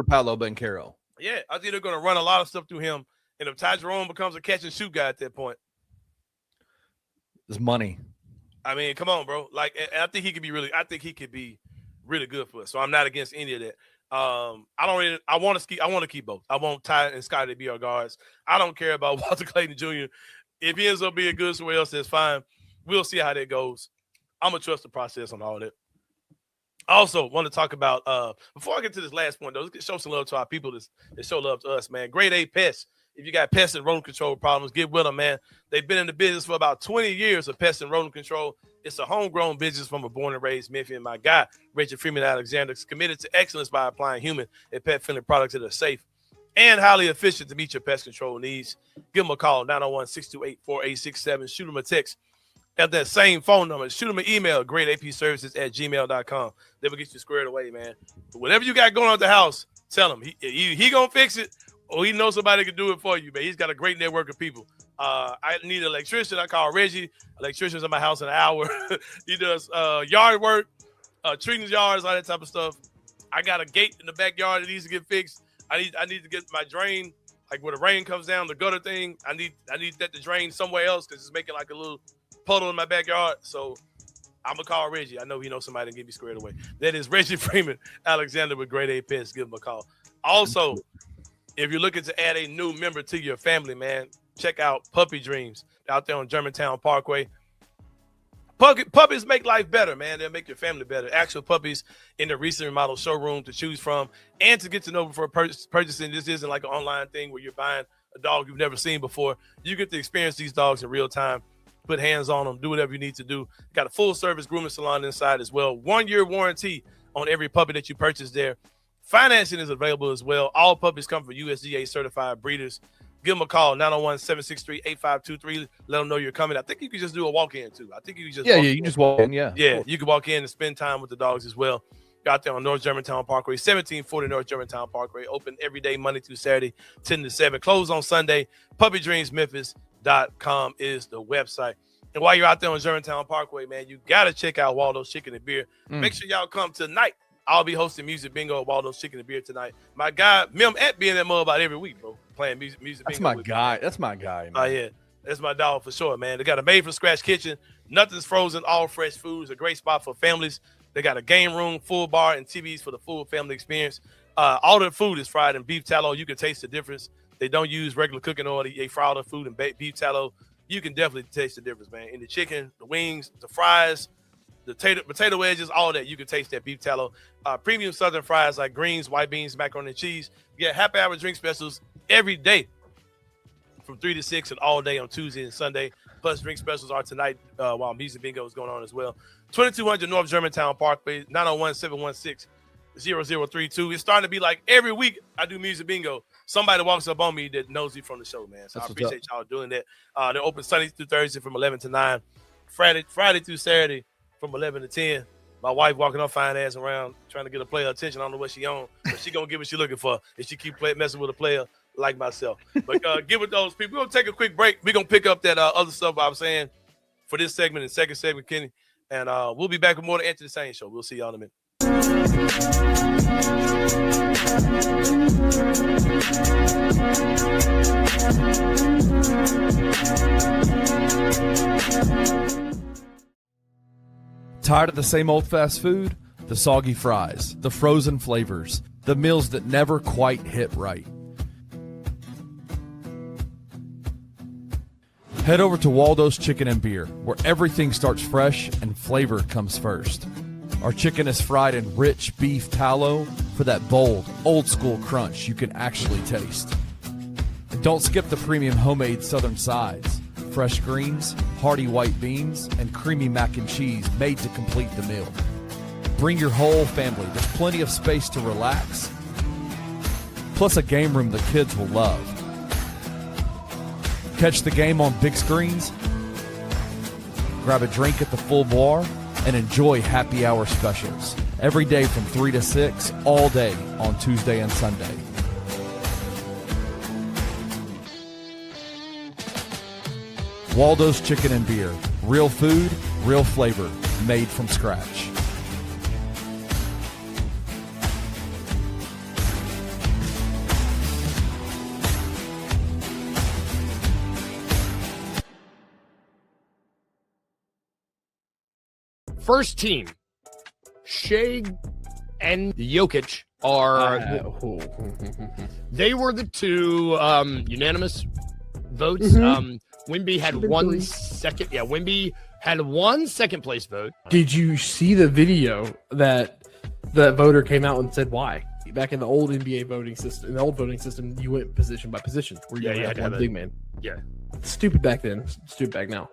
Paolo Banchero. Yeah, I think they're going to run a lot of stuff through him. And if Ty Jerome becomes a catch and shoot guy at that point, there's money. I mean, come on, bro. Like, and I think he could be really good for us. So I'm not against any of that. I want to keep both. I want Ty and Scotty to be our guards. I don't care about Walter Clayton Jr. If he ends up being good somewhere else, that's fine. We'll see how that goes. I'm gonna trust the process on all that. I also want to talk about before I get to this last point, though, let's show some love to our people that show love to us, man. Grade A Pest. If you got pest and rodent control problems, get with them, man. They've been in the business for about 20 years of pest and rodent control. It's a homegrown business from a born and raised Memphian. My guy, Richard Freeman Alexander, is committed to excellence by applying human and pet-friendly products that are safe and highly efficient to meet your pest control needs. Give them a call, 901-628-4867. Shoot them a text at that same phone number. Shoot them an email, gradeapservices@gmail.com. They will get you squared away, man. But whatever you got going on at the house, tell him. He going to fix it, or he knows somebody can do it for you, man. He's got a great network of people. I need an electrician. I call Reggie. Electrician's at my house in an hour. He does yard work, treating yards, all that type of stuff. I got a gate in the backyard that needs to get fixed. I need to get my drain, like where the rain comes down, the gutter thing. I need that to drain somewhere else because it's making like a little puddle in my backyard. So I'm going to call Reggie. I know he knows somebody to get me squared away. That is Reggie Freeman Alexander with Grade A Pest. Give him a call. Also, if you're looking to add a new member to your family, man, check out Puppy Dreams out there on Germantown Parkway. Puppies make life better, man. They'll make your family better. Actual puppies in the recent remodeled showroom to choose from and to get to know before purchasing. This isn't like an online thing where you're buying a dog you've never seen before. You get to experience these dogs in real time, put hands on them, do whatever you need to do. Got a full-service grooming salon inside as well. 1-year warranty on every puppy that you purchase there. Financing is available as well. All puppies come from USDA certified breeders. Give them a call, 901-763-8523. Let them know you're coming. I think you can just do a walk-in, too. I think you can just you can just walk in, yeah. Yeah, you can walk in and spend time with the dogs as well. Out there on North Germantown Parkway, 1740 North Germantown Parkway. Open every day, Monday through Saturday, 10 to 7. Closed on Sunday. PuppyDreamsMemphis.com is the website. And while you're out there on Germantown Parkway, man, you got to check out Waldo's Chicken and Beer. Make sure y'all come tonight. I'll be hosting Music Bingo at Waldo's Chicken and Beer tonight. My guy, Mim, being that mug about every week, bro. Playing music bingo. That's my guy. That's my guy, man. Oh, yeah. That's my dog for sure, man. They got a made-from-scratch kitchen. Nothing's frozen. All fresh foods. A great spot for families. They got a game room, full bar, and TVs for the full family experience. All their food is fried in beef tallow. You can taste the difference. They don't use regular cooking oil. They fry all their food in beef tallow. You can definitely taste the difference, man. In the chicken, the wings, the fries, the potato wedges, all that. You can taste that beef tallow. Premium Southern fries like greens, white beans, macaroni and cheese. You get happy hour drink specials every day from 3 to 6 and all day on Tuesday and Sunday. Plus, drink specials are tonight while Music Bingo is going on as well. 2200 North Germantown Parkway, 901-716-0032. It's starting to be like every week I do Music Bingo. Somebody walks up on me that knows me from the show, man. So I appreciate y'all doing that. They're open Sunday through Thursday from 11 to 9. Friday through Saturday from 11 to 10. My wife walking her fine ass around trying to get a player attention. I don't know what she on, but she going to get what she looking for if she keep messing with a player like myself. But get with those people. We're going to take a quick break. We're going to pick up that other stuff I was saying for this segment and second segment, Kenny. And we'll be back with more of the Anthony Sain Show. We'll see y'all in a minute. Tired of the same old fast food? The soggy fries, the frozen flavors, the meals that never quite hit right. Head over to Waldo's Chicken and Beer, where everything starts fresh and flavor comes first. Our chicken is fried in rich beef tallow for that bold, old-school crunch you can actually taste. Don't skip the premium homemade southern sides. Fresh greens, hearty white beans, and creamy mac and cheese made to complete the meal. Bring your whole family. There's plenty of space to relax, plus a game room the kids will love. Catch the game on big screens, grab a drink at the full bar, and enjoy happy hour specials. Every day from 3 to 6, all day on Tuesday and Sunday. Waldo's Chicken and Beer. Real food, real flavor, made from scratch. First team, Shea and Jokic are. They were the two unanimous votes. Wemby had one second. Yeah, Wemby had one second place vote. Did you see the video that the voter came out and said why? Back in the old NBA voting system, you went position by position. Where you had one big man. Yeah, stupid back then, stupid back now.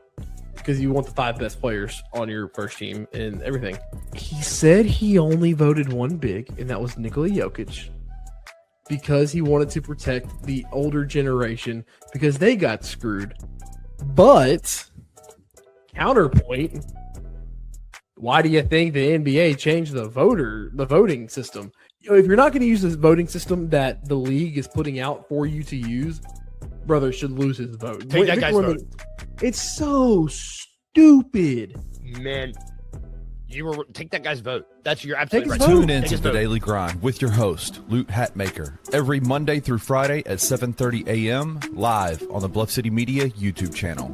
Because you want the 5 best players on your first team and everything. He said he only voted one big, and that was Nikola Jokic, because he wanted to protect the older generation because they got screwed. But counterpoint, why do you think the NBA changed the voting system? If you're not going to use this voting system that the league is putting out for you to use, brother should lose his vote. Take that guy's vote. It's so stupid. Man, take that guy's vote. That's your absolute right. Tune in to the Daily Grind with your host, Loot Hatmaker, every Monday through Friday at 7:30 a.m. live on the Bluff City Media YouTube channel.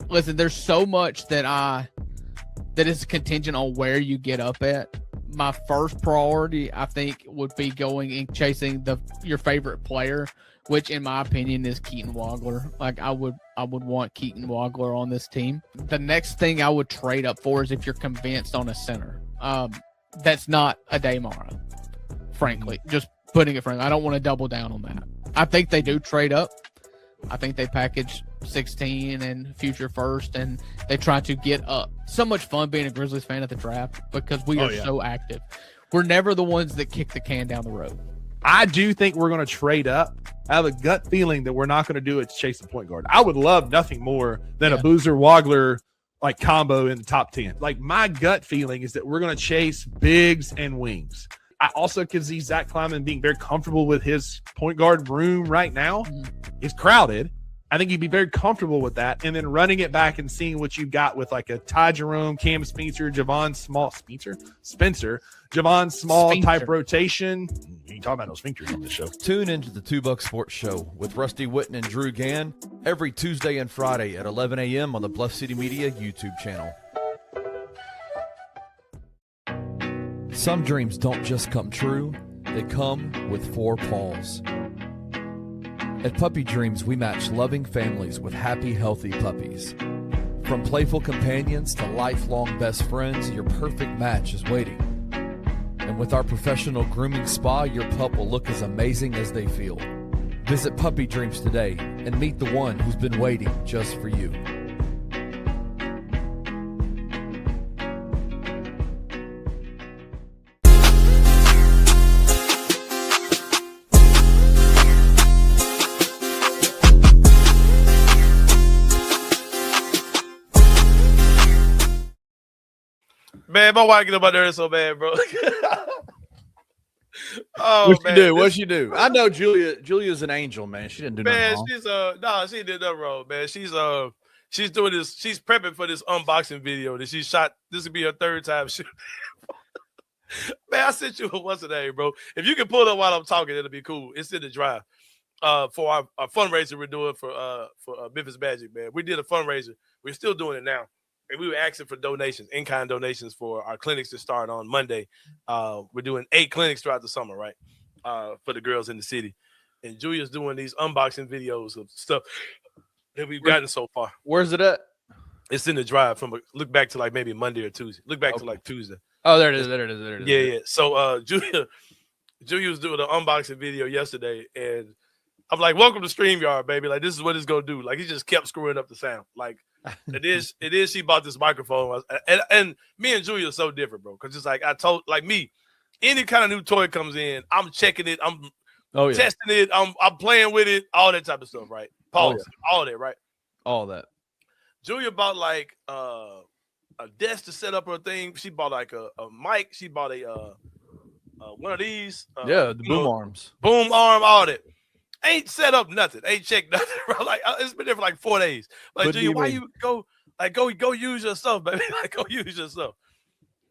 Listen, there's so much that is contingent on where you get up at. My first priority, I think, would be going and chasing your favorite player, which in my opinion is Keaton Wagler. Like I would want Keaton Wagler on this team. The next thing I would trade up for is if you're convinced on a center. That's not a Damara, frankly. Just putting it frankly. I don't want to double down on that. I think they do trade up. I think they package 16 and future first, and they try to get up. So much fun being a Grizzlies fan at the draft because we are so active. We're never the ones that kick the can down the road. I do think we're going to trade up. I have a gut feeling that we're not going to do it to chase the point guard. I would love nothing more than a Boozer Wagler like combo in the top 10. Like my gut feeling is that we're going to chase bigs and wings. I also can see Zach Kleiman being very comfortable with his point guard room right now. It's crowded. I think he'd be very comfortable with that. And then running it back and seeing what you've got with like a Ty Jerome, Cam Spencer, Javon Small type rotation. You can talk about those sphincters on this show. Tune into the $2 Sports Show with Rusty Witten and Drew Gann every Tuesday and Friday at 11 a.m. on the Bluff City Media YouTube channel. Some dreams don't just come true, they come with 4 paws. At Puppy Dreams, we match loving families with happy, healthy puppies. From playful companions to lifelong best friends, your perfect match is waiting. And with our professional grooming spa, your pup will look as amazing as they feel. Visit Puppy Dreams today and meet the one who's been waiting just for you. Man, my wife get up out there so bad, bro. What she do? I know Julia's an angel, man. She didn't do nothing wrong. She did nothing wrong, man. She's doing this. She's prepping for this unboxing video that she shot. This will be her 3rd time shooting. Man, I sent you one once today, bro. If you can pull it up while I'm talking, it'll be cool. It's in the drive for our fundraiser we're doing for Memphis Magic, man. We did a fundraiser. We're still doing it now. And we were asking for donations, in-kind donations for our clinics to start on Monday. We're doing 8 clinics throughout the summer, right, for the girls in the city. And Julia's doing these unboxing videos of stuff that we've gotten so far. Where's it at? It's in the drive. Look back to like maybe Monday or Tuesday. Look back to like Tuesday. Oh, there it is. Yeah. So Julia Julia was doing an unboxing video yesterday, and I'm like, "Welcome to StreamYard, baby. Like, this is what it's gonna do." Like, he just kept screwing up the sound. Like, it is. She bought this microphone, and me and Julia are so different, bro. Because it's like me, any kind of new toy comes in, I'm checking it, I'm testing it, I'm playing with it, all that type of stuff, right? Pause, all that, right? All that. Julia bought like a desk to set up her thing. She bought like a mic. She bought a one of these. The boom arms. Boom arm, all that. Ain't set up nothing. Ain't checked nothing, bro. Like, it's been there for like 4 days. Like, Julia, why you go use your stuff, baby? Like, go use your stuff.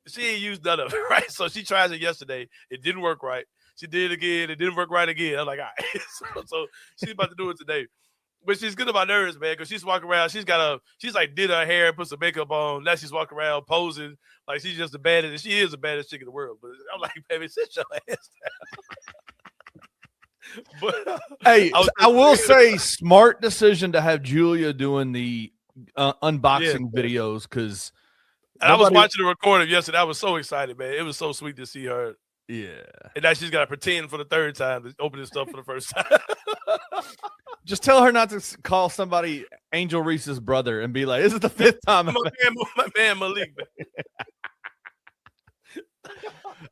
She ain't used none of it, right? So she tries it yesterday. It didn't work right. She did it again. It didn't work right again. I'm like, all right. So she's about to do it today. But she's good to my nerves, man, because she's walking around. She's like did her hair, put some makeup on. Now she's walking around posing like she's just the baddest. She is the baddest chick in the world. But I'm like, baby, sit your ass down. But hey, I will say, smart decision to have Julia doing the unboxing videos, because I was watching the recording yesterday. I was so excited, man. It was so sweet to see her. Yeah. And now she's got to pretend for the third time to open this stuff for the first time. Just tell her not to call somebody Angel Reese's brother and be like, "This is the 5th time." My man Malik.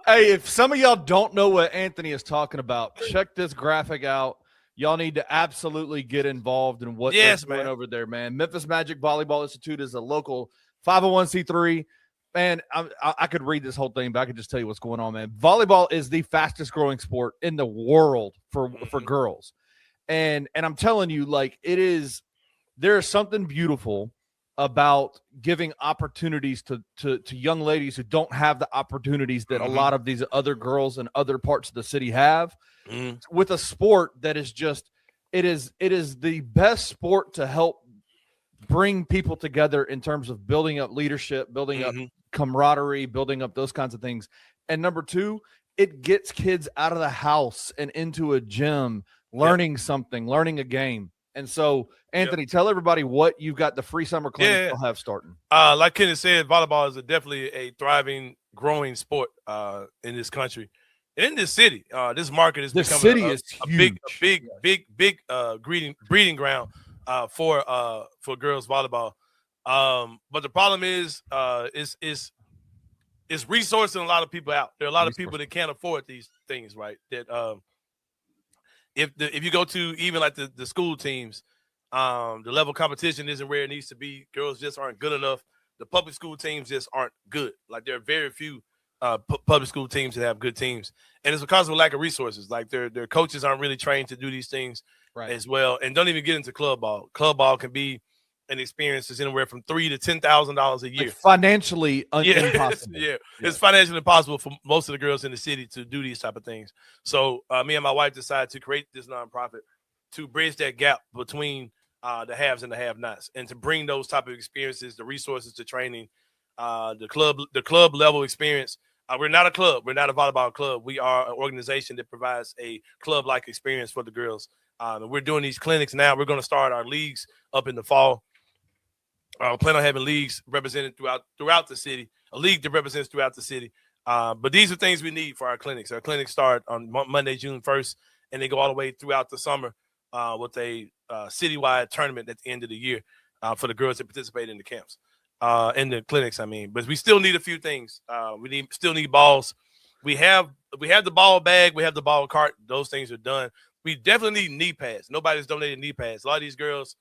Hey, if some of y'all don't know what Anthony is talking about, check this graphic out. Y'all need to absolutely get involved in what they're doing over there, man. Memphis Magic Volleyball Institute is a local 501c3. Man, I could read this whole thing, but I could just tell you what's going on, man. Volleyball is the fastest growing sport in the world for girls. And I'm telling you, like, there is something beautiful about giving opportunities to young ladies who don't have the opportunities that a lot of these other girls in other parts of the city have, with a sport that is just, it is the best sport to help bring people together in terms of building up leadership, building up camaraderie, building up those kinds of things. And number 2, it gets kids out of the house and into a gym, learning something, learning a game. And so, Anthony, tell everybody what you've got the free summer clinic you'll have starting. Like Kenneth said, volleyball is definitely a thriving, growing sport in this country. And in this city, this market is becoming a big breeding ground for girls volleyball. But the problem is resourcing a lot of people out. There are a lot of people that can't afford these things, right? That if you go to even like the school teams, the level of competition isn't where it needs to be. Girls just aren't good enough. The public school teams just aren't good. Like, there are very few public school teams that have good teams, and it's because of a lack of resources. Like, their coaches aren't really trained to do these things as well, and don't even get into club ball. Club ball can be an experience that's anywhere from $3,000 to $10,000 a year. Like, financially impossible. It's financially impossible for most of the girls in the city to do these type of things. So me and my wife decided to create this nonprofit to bridge that gap between the haves and the have-nots, and to bring those type of experiences, the resources to training, the club level experience. We're not a club. We're not a volleyball club. We are an organization that provides a club-like experience for the girls. And we're doing these clinics now. We're going to start our leagues up in the fall. Plan on having leagues represented throughout the city, a league that represents throughout the city. But these are things we need for our clinics. Our clinics start on Monday, June 1st, and they go all the way throughout the summer with a citywide tournament at the end of the year for the girls that participate in the camps, in the clinics, I mean. But we still need a few things. We still need balls. We have the ball bag. We have the ball cart. Those things are done. We definitely need knee pads. Nobody's donated knee pads. A lot of these girls,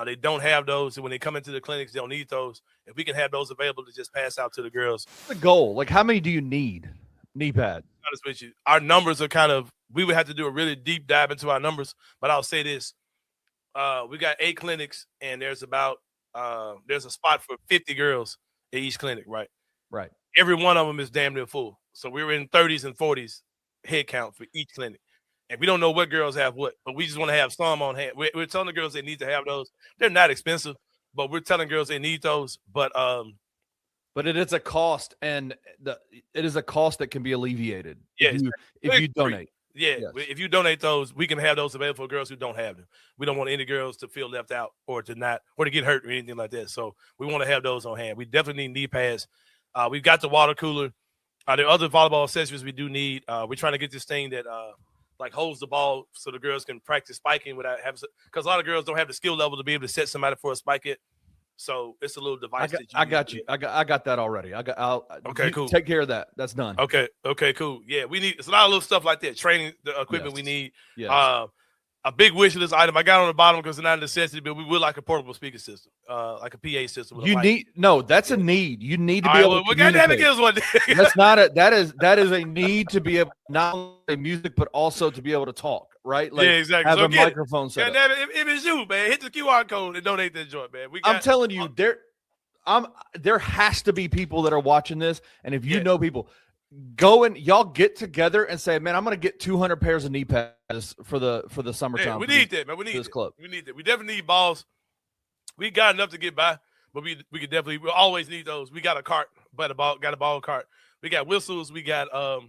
they don't have those, and when they come into the clinics, they'll need those. If we can have those available to just pass out to the girls. What's the goal? Like, how many do you need? Knee pad. Honest with you, our numbers are kind of, we would have to do a really deep dive into our numbers, but I'll say this. We got 8 clinics, and there's a spot for 50 girls at each clinic, right? Right. Every one of them is damn near full. So we're in 30s and 40s head count for each clinic. And we don't know what girls have what, but we just want to have some on hand. We're telling the girls they need to have those. They're not expensive, but we're telling girls they need those. But it is a cost, and it is a cost that can be alleviated if you donate. Yeah, yes. If you donate those, we can have those available for girls who don't have them. We don't want any girls to feel left out or to get hurt or anything like that. So we want to have those on hand. We definitely need knee pads. We've got the water cooler. The other volleyball accessories we do need. We're trying to get this thing that like holds the ball so the girls can practice spiking without having, because a lot of girls don't have the skill level to be able to set somebody for a spike it. So it's a little device. I got you. I got that already. Okay, cool. Take care of that. That's done. Okay, cool. Yeah, we need. It's a lot of little stuff like that. Training, the equipment we need. Yes. A big wish list item I got on the bottom because it's not a necessity, but we would like a portable speaker system, like a PA system. With a mic. That's a need. You need to be able to we got to have it give us one. That's not that is a need to be able not only music but also to be able to talk, right? Like, yeah, exactly. Have so a microphone set up. If it's you, man, hit the QR code and donate that joint, man. I'm telling you, there has to be people that are watching this, and if you know people, go and y'all get together and say, man, I'm going to get 200 pairs of knee pads for the summertime. Yeah, we need that, man. We need this club. We need that. We definitely need balls. We got enough to get by, but we could definitely. We always need those. We got a cart, got a ball cart. We got whistles. We got a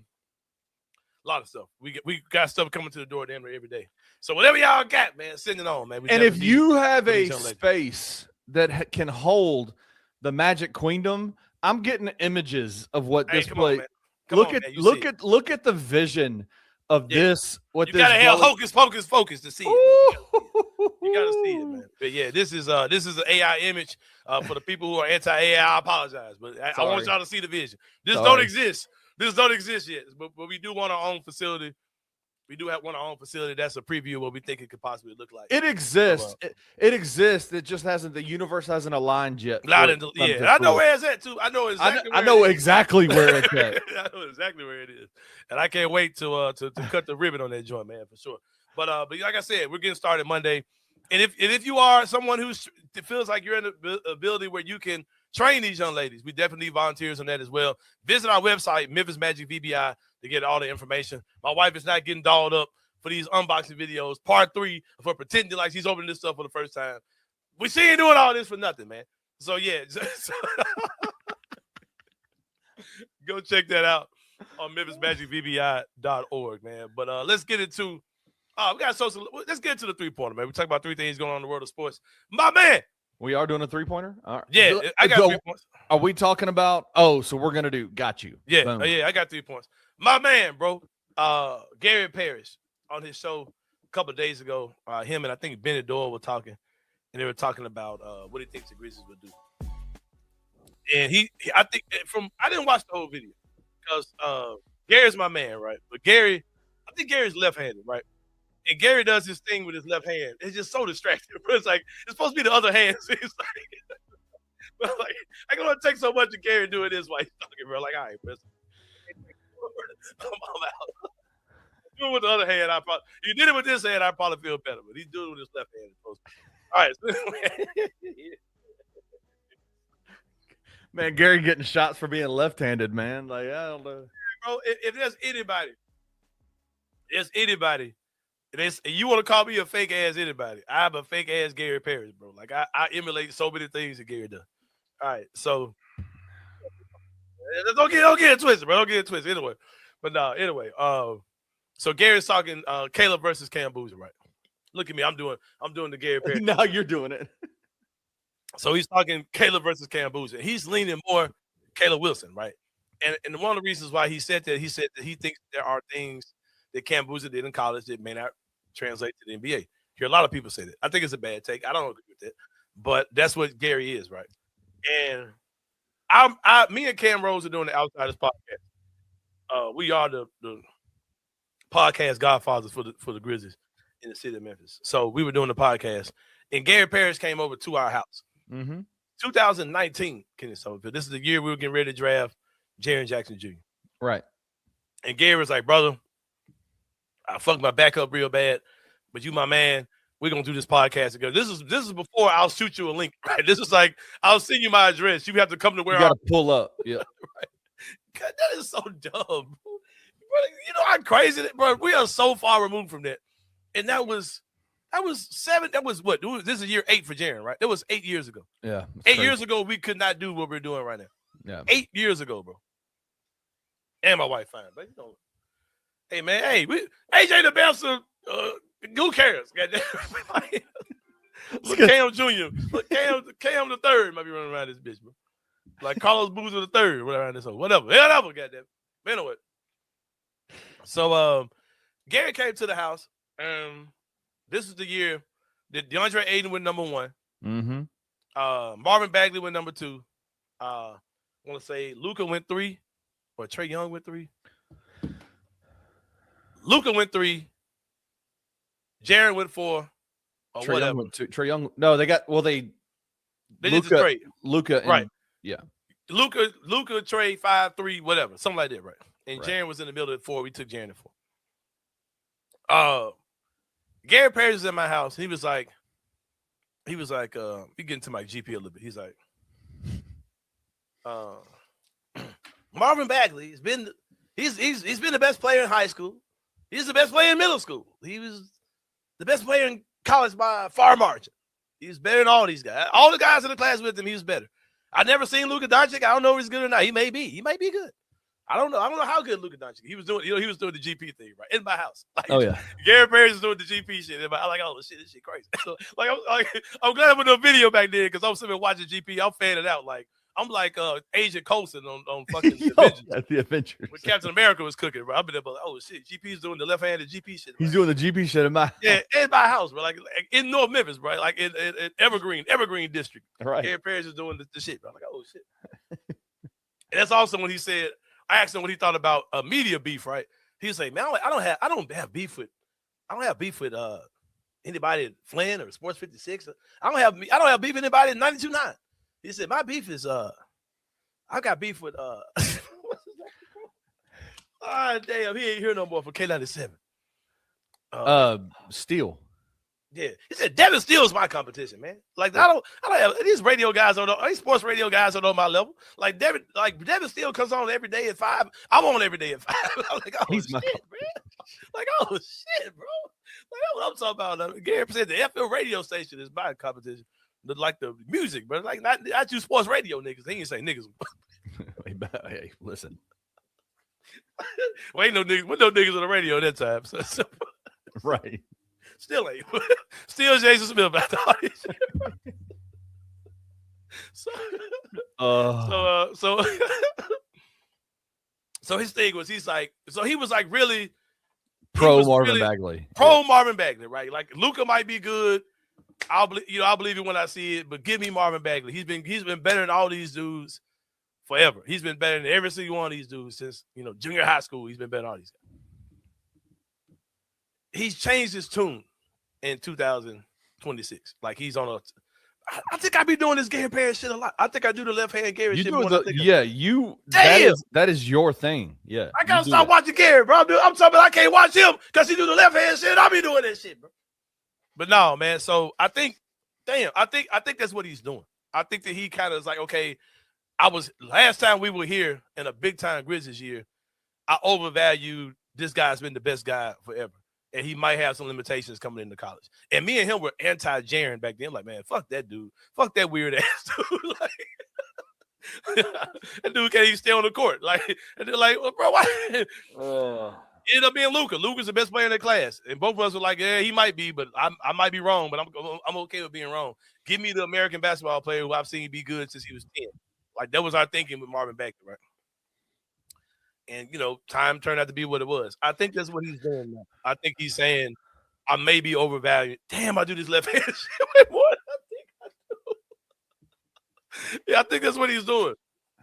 lot of stuff. We got stuff coming to the door damn near every day. So whatever y'all got, man, send it on, man. And if you have a space that can hold the Magic Queendom, I'm getting images of what this place. Look at the vision of this. What you this gotta have hocus pocus focus to see it. You gotta see it, man. But yeah, this is an AI image for the people who are anti-AI. I apologize, but I want y'all to see the vision. This don't exist. This don't exist yet. But we do want our own facility. We do want our own facility. That's a preview of what we think it could possibly look like. It exists. It exists. It just hasn't. The universe hasn't aligned yet. I know where it's at too. I know exactly. I know exactly where it's at. I know exactly where it is, and I can't wait to cut the ribbon on that joint, man, for sure. But like I said, we're getting started Monday, and if you are someone who feels like you're in the ability where you can train these young ladies, we definitely need volunteers on that as well. Visit our website, Memphis Magic VBI, to get all the information. My wife is not getting dolled up for these unboxing videos. Part 3 for pretending like she's opening this stuff for the first time. She ain't doing all this for nothing, man. So yeah, go check that out on MemphisMagicVBI.org, man. But let's get into let's get into the 3-pointer, man. We talk about 3 things going on in the world of sports. My man. We are doing a 3-pointer? All right. Yeah, I got 3 points. Are we talking about so we're gonna do got you. Yeah, I got 3 points. My man, bro, Gary Parrish on his show a couple of days ago, him and I think Bennett Doyle were talking, and they were talking about what he thinks the Grizzlies would do. And I didn't watch the whole video because Gary's my man, right? But I think Gary's left-handed, right? And Gary does his thing with his left hand. It's just so distracting. It's like it's supposed to be the other hand. So it's like, I can only take so much of Gary doing this while he's talking, bro. Like, all right, bro. I'm out. Do it with the other hand. You did it with this hand, I probably feel better. But he's doing it with his left hand. All right. Man, Gary getting shots for being left-handed, man. Like, I don't know. Bro, if there's anybody, and you want to call me a fake ass anybody, I'm a fake ass Gary Parrish, bro. Like I emulate so many things that Gary does. All right, so don't get it twisted, bro. Don't get it twisted. Anyway. So Gary's talking Caleb versus Cam Boozer, right? Look at me, I'm doing the Gary Parrish. Now you're doing it. So he's talking Caleb versus Cam Boozer. He's leaning more Caleb Wilson, right? And one of the reasons why he said that he thinks there are things that Cam Boozer did in college that may not translate to the NBA. Hear a lot of people say that. I think it's a bad take. I don't agree with that, but that's what Gary is, right? And me and Cam Rose are doing the Outsiders podcast. We are the podcast godfathers for the Grizzlies in the city of Memphis. So we were doing the podcast, and Gary Parrish came over to our house. 2019, Kenny Somerville. This is the year we were getting ready to draft Jaren Jackson Jr. Right. And Gary was like, brother, I fucked my back up real bad, but you my man. We're gonna do this podcast together. This is before I'll shoot you a link, right? This is like I'll send you my address. You have to come to where you gotta pull up. Yeah. Right. God, that is so dumb. You know how crazy that, bro. We are so far removed from that. And that was what? This is year 8 for Jaren, right? That was 8 years ago. Yeah. 8 years ago, we could not do what we're doing right now. Yeah. 8 years ago, bro. And my wife fine, but you know. Hey man, AJ the Bouncer, who cares? Goddamn. Look, Cam Jr. Look, Cam the third might be running around this bitch, bro. Like Carlos Boozer the third running around this hole. Whatever, goddamn. Anyway, so Gary came to the house. This is the year that DeAndre Ayton went number 1. Mm-hmm. Marvin Bagley went number 2. I want to say Luka went 3, or Trae Young went 3. Luka went 3. Jaren went 4. Or Trae whatever. Young went 2. Trae Young. No, they did the trade. Luka, right? Yeah. Luka, Trae 5, 3, whatever, something like that, right? And Right. Jaren was in the middle at 4. We took Jaren at 4. Gary Parrish is in my house. He was like, we get into my GP a little bit. He's like, Marvin Bagley has been he's been the best player in high school. He's the best player in middle school. He was the best player in college by a far margin. He's better than all these guys. All the guys in the class with him, he was better. I never seen Luka Doncic. I don't know if he's good or not. He may be. He might be good. I don't know. I don't know how good Luka Doncic. He was doing the GP thing, right? In my house. Like, Oh yeah. Gary Parrish is doing the GP shit. I'm like, oh shit, this shit crazy. So, I'm glad I put no video back then because I'm sitting there watching GP. I'm fanning out. Like, I'm like Agent Coulson on fucking Avengers. The Avengers. When Captain America was cooking, bro. I've been there, like, oh shit, GP's doing the left-handed GP shit. He's doing the GP shit in my yeah, in my house, bro. Like in North Memphis, bro. Like in Evergreen District. right. Gary Parrish is doing the shit, bro. I'm like, oh shit. And that's also when he said, I asked him what he thought about media beef, right? He was like, man, I don't have beef with anybody at Flynn or Sports 56. I don't have beef with anybody at 92.9. He said, my beef is I got beef with what's his name? Ah, damn, he ain't here no more for K97. Steele. Yeah, he said Devin Steele's my competition, man. Like I don't have these radio guys these sports radio guys are on my level. Like Devin Steele comes on every day at 5. I'm on every day at 5. I'm like, oh He's shit, my man. Like, oh shit, bro. Like that's what I'm talking about. Gary said the FM radio station is my competition. Like the music, but like not you sports radio niggas. He ain't say niggas. Hey, listen. Well, ain't no niggas on the radio at that time. So Right. Still ain't. Still Jason Smith about all this shit. So his thing was he was like really Pro Marvin Bagley. Pro Marvin Bagley, right? Like Luka might be good. I'll believe it when I see it, but give me Marvin Bagley. He's been better than all these dudes forever. He's been better than every single one of these dudes since junior high school. He's been better than all these guys. He's changed his tune in 2026. Like he's on I think I be doing this Gary Parrish shit a lot. I think I do the left hand Gary shit more than I think that is your thing. Yeah. I gotta stop watching Gary, bro. I'm talking about I can't watch him because he do the left hand shit. I be doing that shit, bro. But no, man. So I think that's what he's doing. I think that he kind of is like, okay, last time we were here in a big time Grizzlies year, I overvalued this guy's been the best guy forever. And he might have some limitations coming into college. And me and him were anti-Jaren back then. Like, man, fuck that dude. Fuck that weird ass dude. Like, that dude can't even stay on the court. Like, and they're like, well, bro, why? It ended up being Luka. Luka's the best player in the class. And both of us were like, yeah, he might be, but I might be wrong, but I'm okay with being wrong. Give me the American basketball player who I've seen be good since he was 10. Like, that was our thinking with Marvin Bagley, right? And, time turned out to be what it was. I think that's what he's doing now. I think he's saying, I may be overvalued. Damn, I do this left-hand shit. Wait, what? Yeah, I think that's what he's doing.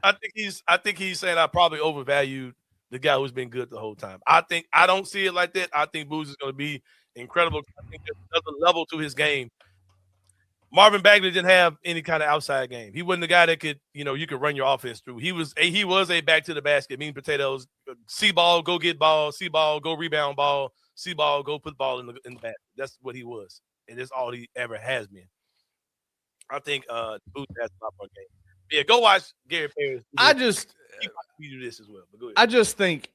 I think he's saying I probably overvalued the guy who's been good the whole time. I don't see it like that. I think Booz is going to be incredible. I think there's another level to his game. Marvin Bagley didn't have any kind of outside game. He wasn't the guy that could, you could run your offense through. He was a back to the basket, mean potatoes, see ball, go get ball, see ball, go rebound ball, see ball, go put ball in the basket. That's what he was, and that's all he ever has been. I think Booz has a lot more game. Yeah, go watch Gary Parrish. You do this as well. But go ahead. I just think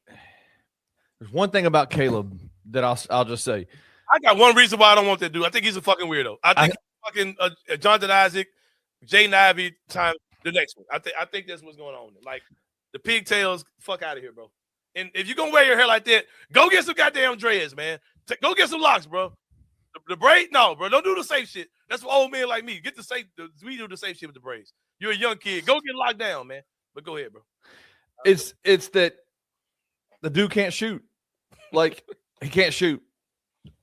there's one thing about Caleb that I'll just say. I got one reason why I don't want that dude. I think he's a fucking weirdo. I think fucking Jonathan Isaac, Jay Nivey time the next one. I think that's what's going on. Like the pigtails, fuck out of here, bro. And if you're gonna wear your hair like that, go get some goddamn dreads, man. Go get some locks, bro. The braid, no, bro. Don't do the safe shit. That's for old men like me. Get the safe. We do the safe shit with the braids. You're a young kid. Go get locked down, man. But go ahead, bro. It's that The dude can't shoot. Like, he can't shoot.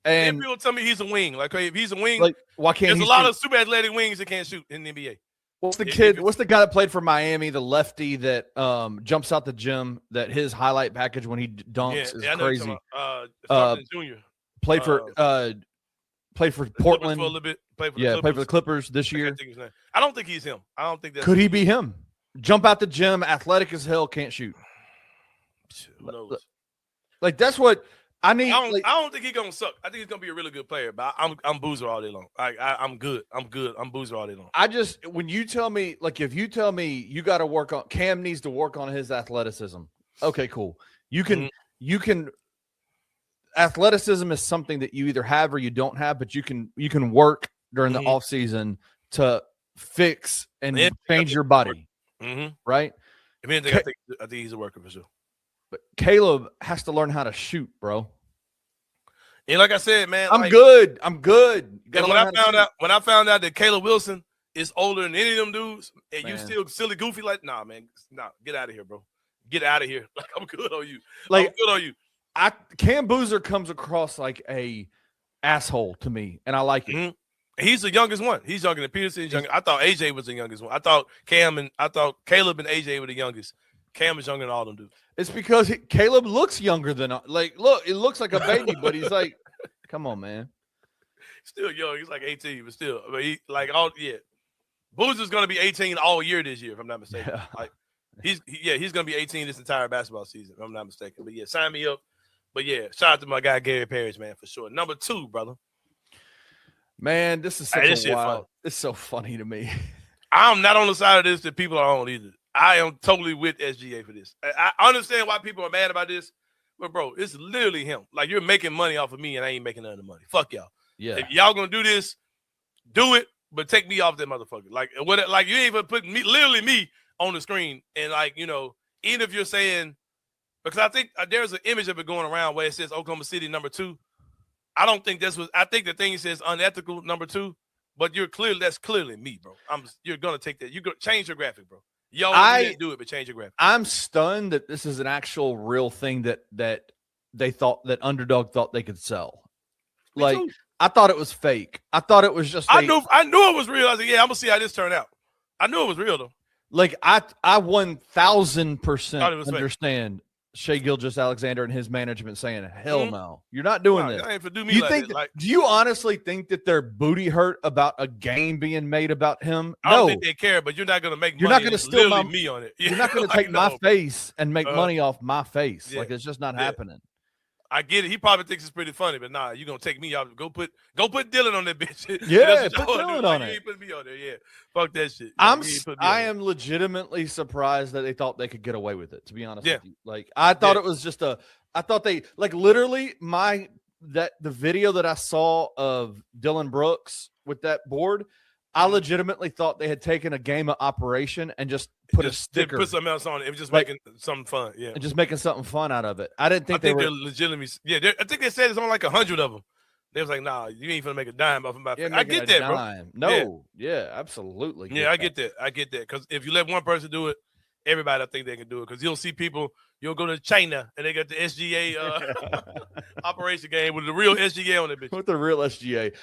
And people tell me he's a wing. Like, if he's a wing, like, why can't there's he a lot shoot? of super athletic wings that can't shoot in the NBA. What's the kid? What's the guy that played for Miami? The lefty that jumps out the gym. That his highlight package when he dunks is crazy. Junior Played for Portland for a little bit. Played for the Clippers this year. I don't think he's him. I don't think that. Could he be him? Jump out the gym, athletic as hell, can't shoot. Who knows? Like that's what I need. I don't think he's gonna suck. I think he's gonna be a really good player. But I'm Boozer all day long. I'm good. I'm Boozer all day long. When you tell me, like, if you tell me you got to work on Cam needs to work on his athleticism. Okay, cool. You can. Athleticism is something that you either have or you don't have, but you can work during the off season to fix and change your body. Right? I mean, I think he's a worker for sure. But Caleb has to learn how to shoot, bro. And like I said, man, I'm good. And when I found out that Caleb Wilson is older than any of them dudes, and you still silly goofy, like, nah, man, get out of here, bro. Get out of here. Like, I'm good on you. I'm good on you. Cam Boozer comes across like a asshole to me, and I like it. He's the youngest one. He's younger than Peterson. I thought AJ was the youngest one. I thought Caleb and AJ were the youngest. Cam is younger than all them dudes. It's because Caleb looks younger than look. It looks like a baby, but he's like, come on, man. Still young. He's like 18, but still, Boozer's gonna be 18 all year this year, if I'm not mistaken. Yeah. Like he's gonna be 18 this entire basketball season, if I'm not mistaken. But yeah, sign me up. But yeah, shout out to my guy Gary Parrish, man, for sure. Number 2, brother. Man, this is such a wild. It's so funny to me. I'm not on the side of this that people are on either. I am totally with SGA for this. I understand why people are mad about this, but bro, it's literally him. Like, you're making money off of me, and I ain't making none of the money. Fuck y'all. Yeah. If y'all gonna do this, do it, but take me off that motherfucker. Like, what? Like, you ain't even putting me on the screen, and like, even if you're saying, because I think there's an image of it going around where it says Oklahoma City number 2. I don't think I think the thing says unethical number 2, but that's clearly me, bro. You're gonna take that. You go change your graphic, bro. Y'all didn't do it, but change your graphic. I'm stunned that this is an actual real thing that they thought that Underdog thought they could sell. Like, I thought it was fake. I thought it was just. I knew it was real. I was like, yeah, I'm gonna see how this turned out. I knew it was real though. Like, I 1000% understand Shai Gilgeous-Alexander and his management saying, hell no, you're not doing this. Ain't for do me do you honestly think that their booty hurt about a game being made about him? I don't think they care, but you're not going to make money. You're not going to steal me on it. You're not going to take my face and make money off my face. Yeah. Like, it's just not happening. I get it. He probably thinks it's pretty funny, but nah, you're going to take me out. Go put Dylan on that bitch. Yeah, put Dylan on it. You ain't put me on there. Yeah. Fuck that shit. I am legitimately surprised that they thought they could get away with it, to be honest with you. Like, I thought it was just I thought they, like, literally the video that I saw of Dylan Brooks with that board, I legitimately thought they had taken a game of operation and just put a sticker. Put something else on it. It was just making something fun. Yeah. And just making something fun out of it. I didn't think they're legitimately. Yeah. I think they said it's on like 100 of them. They was like, nah, you ain't gonna make a dime off of my face. I get that, bro. No. Yeah, absolutely. Yeah, I get that. Because if you let one person do it, everybody, I think they can do it. Because you'll see people, you'll go to China and they got the SGA operation game with the real SGA on it, bitch. With the real SGA.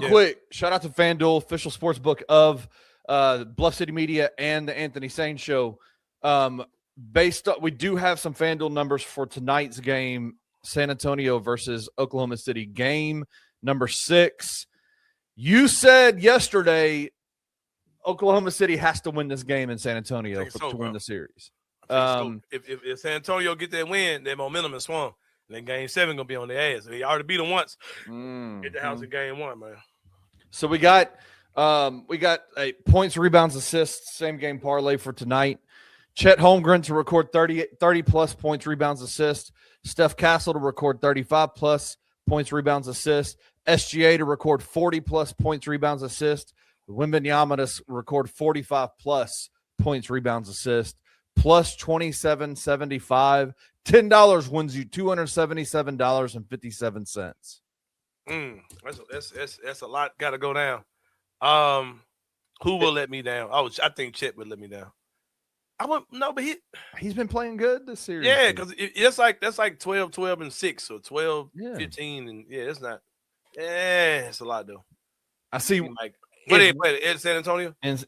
Quick, shout out to FanDuel, official sports book of Bluff City Media and the Anthony Sain Show. We do have some FanDuel numbers for tonight's game, San Antonio versus Oklahoma City, game number 6. You said yesterday Oklahoma City has to win this game in San Antonio to win the series. If San Antonio get that win, their momentum is swung. Then game 7 gonna be on their ass. They already beat them once. Get the house in game 1, man. So we got a points, rebounds, assists, same game parlay for tonight. Chet Holmgren to record 30 plus points, rebounds, assists. Steph Castle to record 35 plus points, rebounds, assists. SGA to record 40 plus points, rebounds, assists. Wembanyama to record 45 plus points, rebounds, assists. Plus 27.75. $10 wins you $277.57. That's a lot. Got to go down. Who will let me down? I think Chet would let me down. I wouldn't no, but he's been playing good this series. Yeah, because that's like 12, 12, and 6, or 12, Yeah. 15, and it's not. Yeah, it's a lot though. I see. Like, where they play at San Antonio? And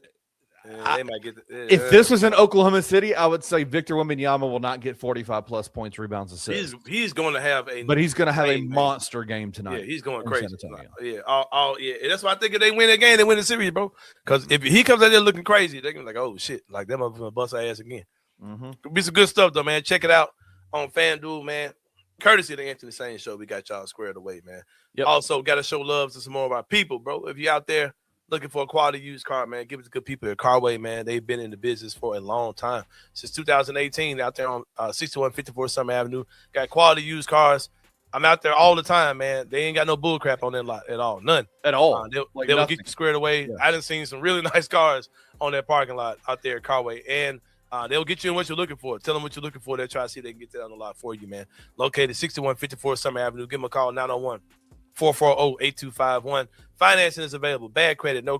They might get. if this was in Oklahoma City, I would say Victor Wembanyama will not get 45 plus points, rebounds, assists. He's going to have but he's going to have a man. monster game tonight. Yeah, he's going in crazy. San Antonio. Yeah, all yeah. And that's why I think if they win the game, they win the series, bro. Because if he comes out there looking crazy, they're gonna be like, oh shit, like them motherfuckers gonna bust our ass again. It'll be some good stuff though, man. Check it out on FanDuel, man. Courtesy of the Anthony Sain Show, we got y'all squared away, man. Yep. Also, got to show love to some more of our people, bro. If you're out there looking for a quality used car, man, give it to good people at Carway, man. They've been in the business for a long time. Since 2018, out there on 6154 Summer Avenue. Got quality used cars. I'm out there all the time, man. They ain't got no bull crap on that lot at all. None. At all. They'll Like get nothing. you squared away. Yeah. I done seen some really nice cars on that parking lot out there at Carway. And they'll get you in what you're looking for. Tell them what you're looking for. They'll try to see if they can get that on the lot for you, man. Located 6154 Summer Avenue. Give them a call, 901-440-8251. Financing is available. Bad credit, no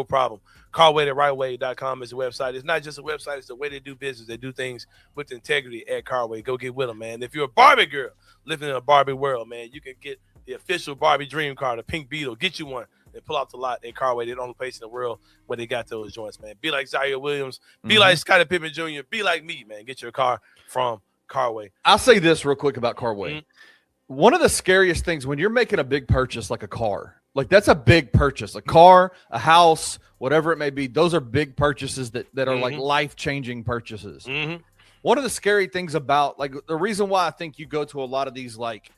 problem. Carway.rightway.com is the website. It's not just a website. It's the way they do business. They do things with integrity at Carway. Go get with them, man. If you're a Barbie girl living in a Barbie world, man, you can get the official Barbie dream car, the Pink Beetle. Get you one and pull off the lot at Carway. They're the only place in the world where they got those joints, man. Be like Zaire Williams. Be like Scotty Pippen Jr. Be like me, man. Get your car from Carway. I'll say this real quick about Carway. Mm-hmm. One of the scariest things when you're making a big purchase like a car, like that's a big purchase, a car, a house, whatever it may be. Those are big purchases that are like life-changing purchases. One of the scary things about like the reason why I think you go to a lot of these like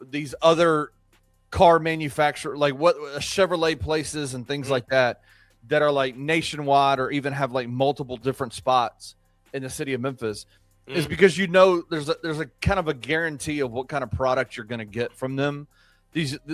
these other car manufacturer, like what Chevrolet places and things like that are like nationwide or even have like multiple different spots in the city of Memphis is because you know there's a kind of a guarantee of what kind of product you're going to get from them.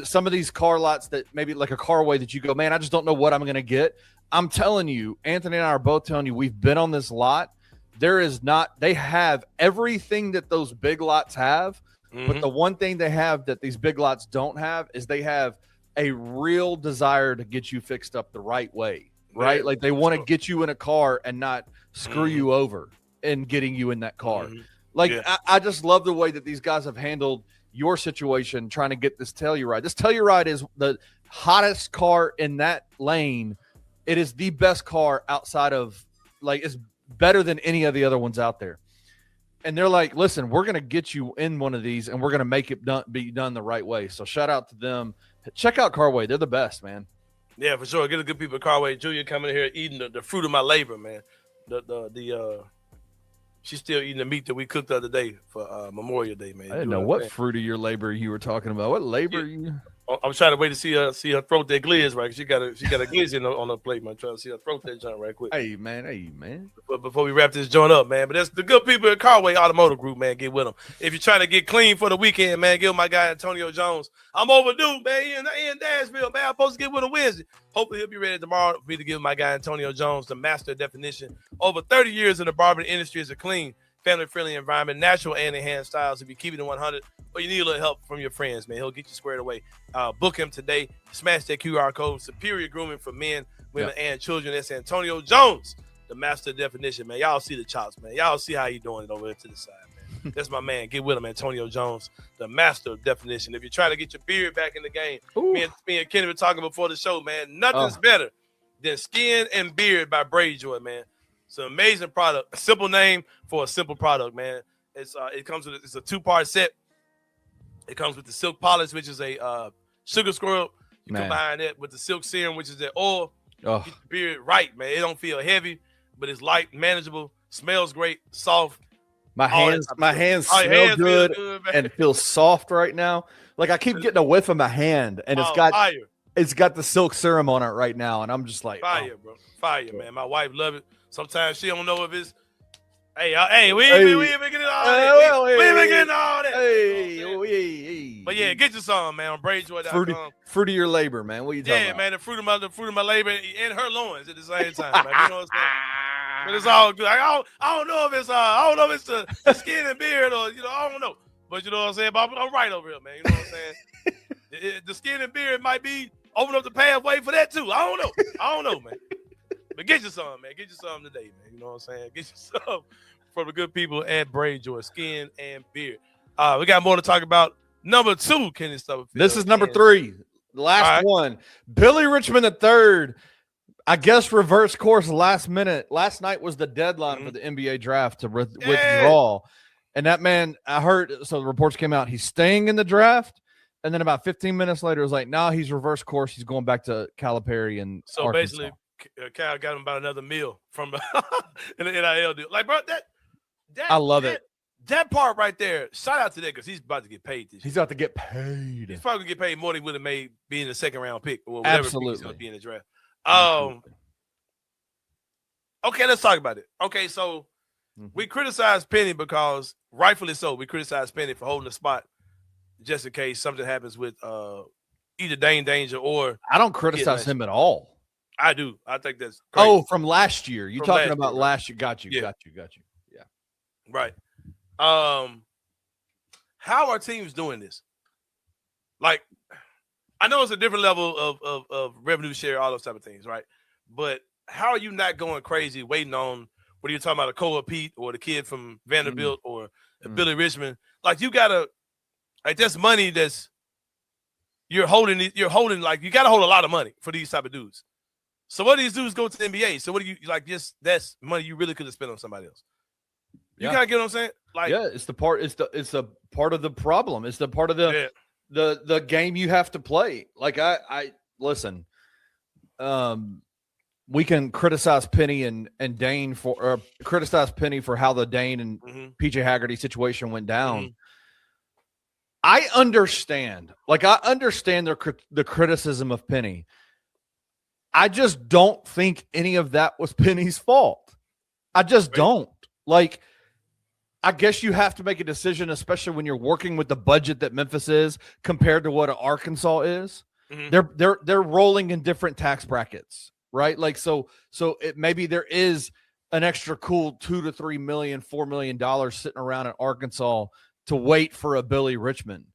Some of these car lots that maybe like a Carway that you go, man, I just don't know what I'm going to get. I'm telling you, Anthony and I are both telling you, we've been on this lot. They have everything that those big lots have. But the one thing they have that these big lots don't have is they have a real desire to get you fixed up the right way, right? Yeah, like they want to get you in a car and not screw you over in getting you in that car. Like I just love the way that these guys have handled your situation trying to get this Telluride. This Telluride is the hottest car in that lane. It is the best car outside of like it's better than any of the other ones out there. And they're like, listen, we're going to get you in one of these and we're going to make it be done the right way. So shout out to them. Check out Carway. They're the best, man. Yeah, for sure. Get a good people at Carway. Julia coming in here eating the fruit of my labor, man. She's still eating the meat that we cooked the other day for Memorial Day, man. I didn't know what fruit of your labor you were talking about. What labor you? I'm trying to wait to see her throat that glizz right. She got a glizz on her plate, man. Trying to see her throat that joint right quick. Hey man. But before we wrap this joint up, man. But that's the good people at Carway Automotive Group, man. Get with them. If you're trying to get clean for the weekend, man, give my guy Antonio Jones. I'm overdue, man. He in Nashville, man. I'm supposed to get with him Wednesday. Hopefully he'll be ready tomorrow for me to give my guy Antonio Jones the master definition. Over 30 years in the barbering industry is a clean, family-friendly environment, natural and enhanced styles. If you keep it in 100, or you need a little help from your friends, man, he'll get you squared away. Book him today. Smash that QR code. Superior grooming for men, women, and children. That's Antonio Jones, the master definition, man. Y'all see the chops, man. Y'all see how he doing it over there to the side, man. That's my man. Get with him, Antonio Jones, the master definition. If you're trying to get your beard back in the game, me and Kenny were talking before the show, man. Nothing's better than Skin and Beard by Braid Joy, man. It's an amazing product. A simple name for a simple product, man. It comes with it's a 2-part set. It comes with the silk polish, which is a sugar scrub. You combine that with the silk serum, which is that oil. Get the beard right, man. It don't feel heavy, but it's light, manageable, smells great, soft. My hands smell good and feel soft right now. Like I keep getting a whiff of my hand, and it's got the silk serum on it right now, and I'm just like fire, bro, fire, man. My wife love it. Sometimes she don't know if it's. We ain't been getting all that. We ain't been getting all that. But yeah, get you some, man, on braidjoy.com. Fruit of your labor, man. What are you talking about? Yeah, man, the fruit of my labor and her loins at the same time, man. You know what I'm saying? But it's all good. I don't know if it's the skin and beard or I don't know. But you know what I'm saying? But I'm right over here, man. You know what I'm saying? The skin and beard might be open up the pathway for that too. I don't know, man. But get you some, man. Get you some today, man. You know what I'm saying? Get you some from the good people at Brain Joy, Skin and Beard. We got more to talk about. Number 2, Kenny Stubblefield. This is number 3. The last one. Billy Richmond III. I guess reverse course last minute. Last night was the deadline for the NBA draft to withdraw. And that man, I heard, so the reports came out, he's staying in the draft. And then about 15 minutes later, it was like, now he's reverse course. He's going back to Calipari and so Arkansas. Basically, Cal got him about another meal from in the NIL deal. Like, bro, that I love it. That part right there, shout out to that because he's about to get paid this year. He's about to get paid. He's probably going to get paid more than he would have made being a second-round pick or whatever Absolutely. pick he's going to be in the draft. Okay, let's talk about it. Okay, so we criticize Penny because, rightfully so, we criticize Penny for holding the spot just in case something happens with either Dane Danger or I don't criticize him at all. I do. I think that's crazy. Oh, from last year. You're talking about last year. Got you. Yeah. Right. How are teams doing this? Like, I know it's a different level of revenue share, all those type of things, right? But how are you not going crazy waiting on whether you're talking about a Cole Pete or the kid from Vanderbilt or Billy Richmond? Like, you gotta, like, that's money that's you're holding. Like, you gotta hold a lot of money for these type of dudes. So what do these dudes go to the NBA? So what do you like? Just that's money you really could have spent on somebody else. You kind of get what I'm saying? Like, yeah, it's the part of the problem. It's the part of the game you have to play. Like I listen. We can criticize Penny and Dane for criticize Penny for how the Dane and PJ Haggerty situation went down. I understand. Like, I understand the criticism of Penny. I just don't think any of that was Penny's fault. I just don't. Like, I guess you have to make a decision, especially when you're working with the budget that Memphis is compared to what Arkansas is. They're rolling in different tax brackets, right? Like, so maybe there is an extra cool $2 to $3 million, $4 million sitting around in Arkansas to wait for a Billy Richmond.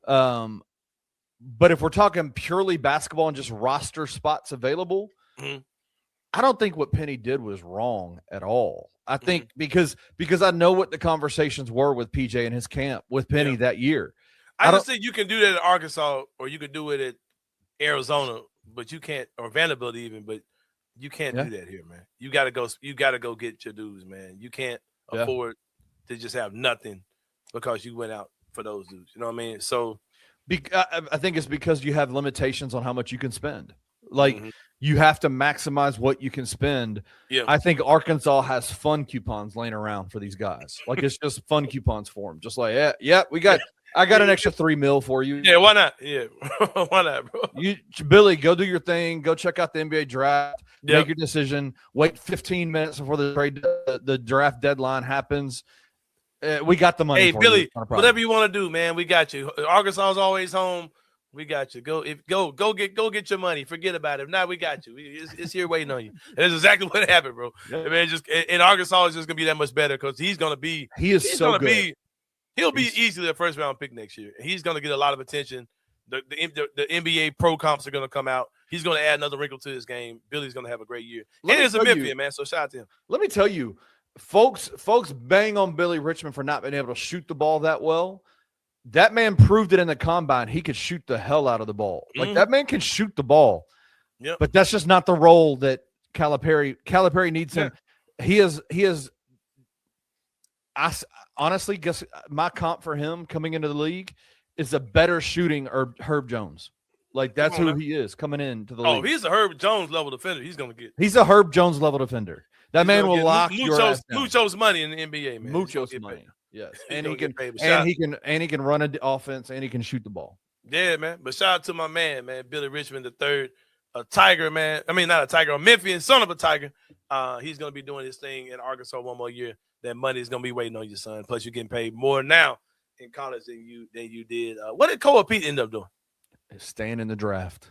But if we're talking purely basketball and just roster spots available, I don't think what Penny did was wrong at all. I think because I know what the conversations were with PJ and his camp with Penny that year. I just think you can do that at Arkansas, or you could do it at Arizona, but you can't, or Vanderbilt even, but you can't do that here, man. You gotta go get your dudes, man. You can't afford to just have nothing because you went out for those dudes. You know what I mean? So I think it's because you have limitations on how much you can spend. Like, you have to maximize what you can spend. Yeah. I think Arkansas has fun coupons laying around for these guys. Like, it's just fun coupons for them. Just like, I got an extra $3 million for you. Yeah, why not? Yeah, why not, bro? Billy, go do your thing. Go check out the NBA draft. Make your decision. Wait 15 minutes before the draft deadline happens. We got the money. Hey, Billy, whatever you want to do, man, we got you. Arkansas is always home. We got you. Go get your money. Forget about it. If not, we got you. It's here waiting on you. And that's exactly what happened, bro. Yeah. I mean, and Arkansas is just gonna be that much better because he's so good. He'll be easily a first round pick next year. He's gonna get a lot of attention. The NBA pro comps are gonna come out. He's gonna add another wrinkle to his game. Billy's gonna have a great year. And it's a Memphian, man. So shout out to him. Let me tell you, folks bang on Billy Richmond for not being able to shoot the ball that well. That man proved it in the combine. He could shoot the hell out of the ball. Like, that man can shoot the ball. Yeah. But that's just not the role that Calipari needs him. He is. I honestly guess my comp for him coming into the league is a better shooting or Herb Jones. Like, that's who he is coming into the league. Oh, he's a Herb Jones level defender. He's a Herb Jones level defender. That man will lock your ass down. Mucho's money in the NBA, man. Mucho's money. Yes, and he can run an offense and he can shoot the ball. Yeah, man. But shout out to my man, Billy Richmond III, a Tiger, man. I mean, not a Tiger, a Memphian, son of a Tiger. He's gonna be doing his thing in Arkansas one more year. That money is gonna be waiting on you, son. Plus, you're getting paid more now in college than you did. What did Cole Pete end up doing? Staying in the draft.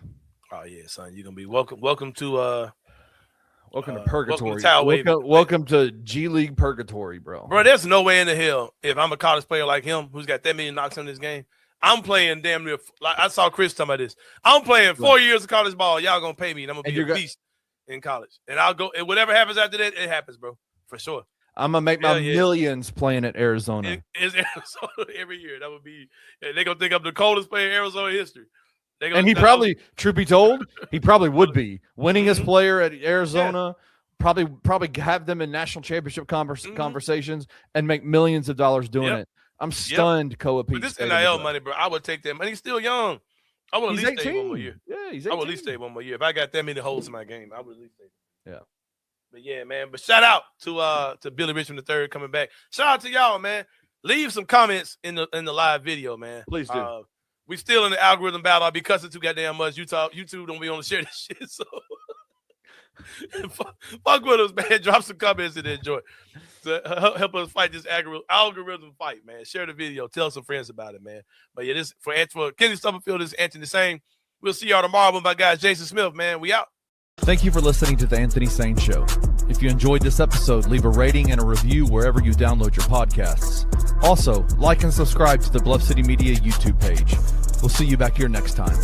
Oh yeah, son. You're gonna be welcome to purgatory. Welcome to G League purgatory, bro. Bro, there's no way in the hell if I'm a college player like him who's got that many knocks in this game. I'm playing damn near. Like I saw Chris talking about this. I'm playing 4 years of college ball. Y'all gonna pay me, and I'm gonna be a beast. in college, and I'll go. And whatever happens after that, it happens, bro, for sure. I'm gonna make my Hell yeah. millions playing at Arizona. It's Arizona every year. That would be. They're gonna think I'm the coldest player in Arizona history. And he probably, truth be told, he probably would be winningest player at Arizona. Probably have them in national championship conversations and make millions of dollars doing it. I'm stunned, Koa Pete. But this NIL money, bro, I would take that money. He's still young. I would at least stay 1 more year. Yeah, he's 18. I would at least stay 1 more year. If I got that many holes in my game, I would at least stay. Yeah. But yeah, man. But shout out to Billy Richmond III coming back. Shout out to y'all, man. Leave some comments in the live video, man. Please do. We still in the algorithm battle. I'll be cussing too goddamn much. YouTube don't be on to share this shit. So fuck with us, man. Drop some comments and enjoy. So help us fight this algorithm fight, man. Share the video. Tell some friends about it, man. But yeah, this for Kenny Stubblefield, this is Anthony Sain. We'll see y'all tomorrow with my guy Jason Smith, man. We out. Thank you for listening to the Anthony Sain Show. If you enjoyed this episode, leave a rating and a review wherever you download your podcasts. Also, like and subscribe to the Bluff City Media YouTube page. We'll see you back here next time.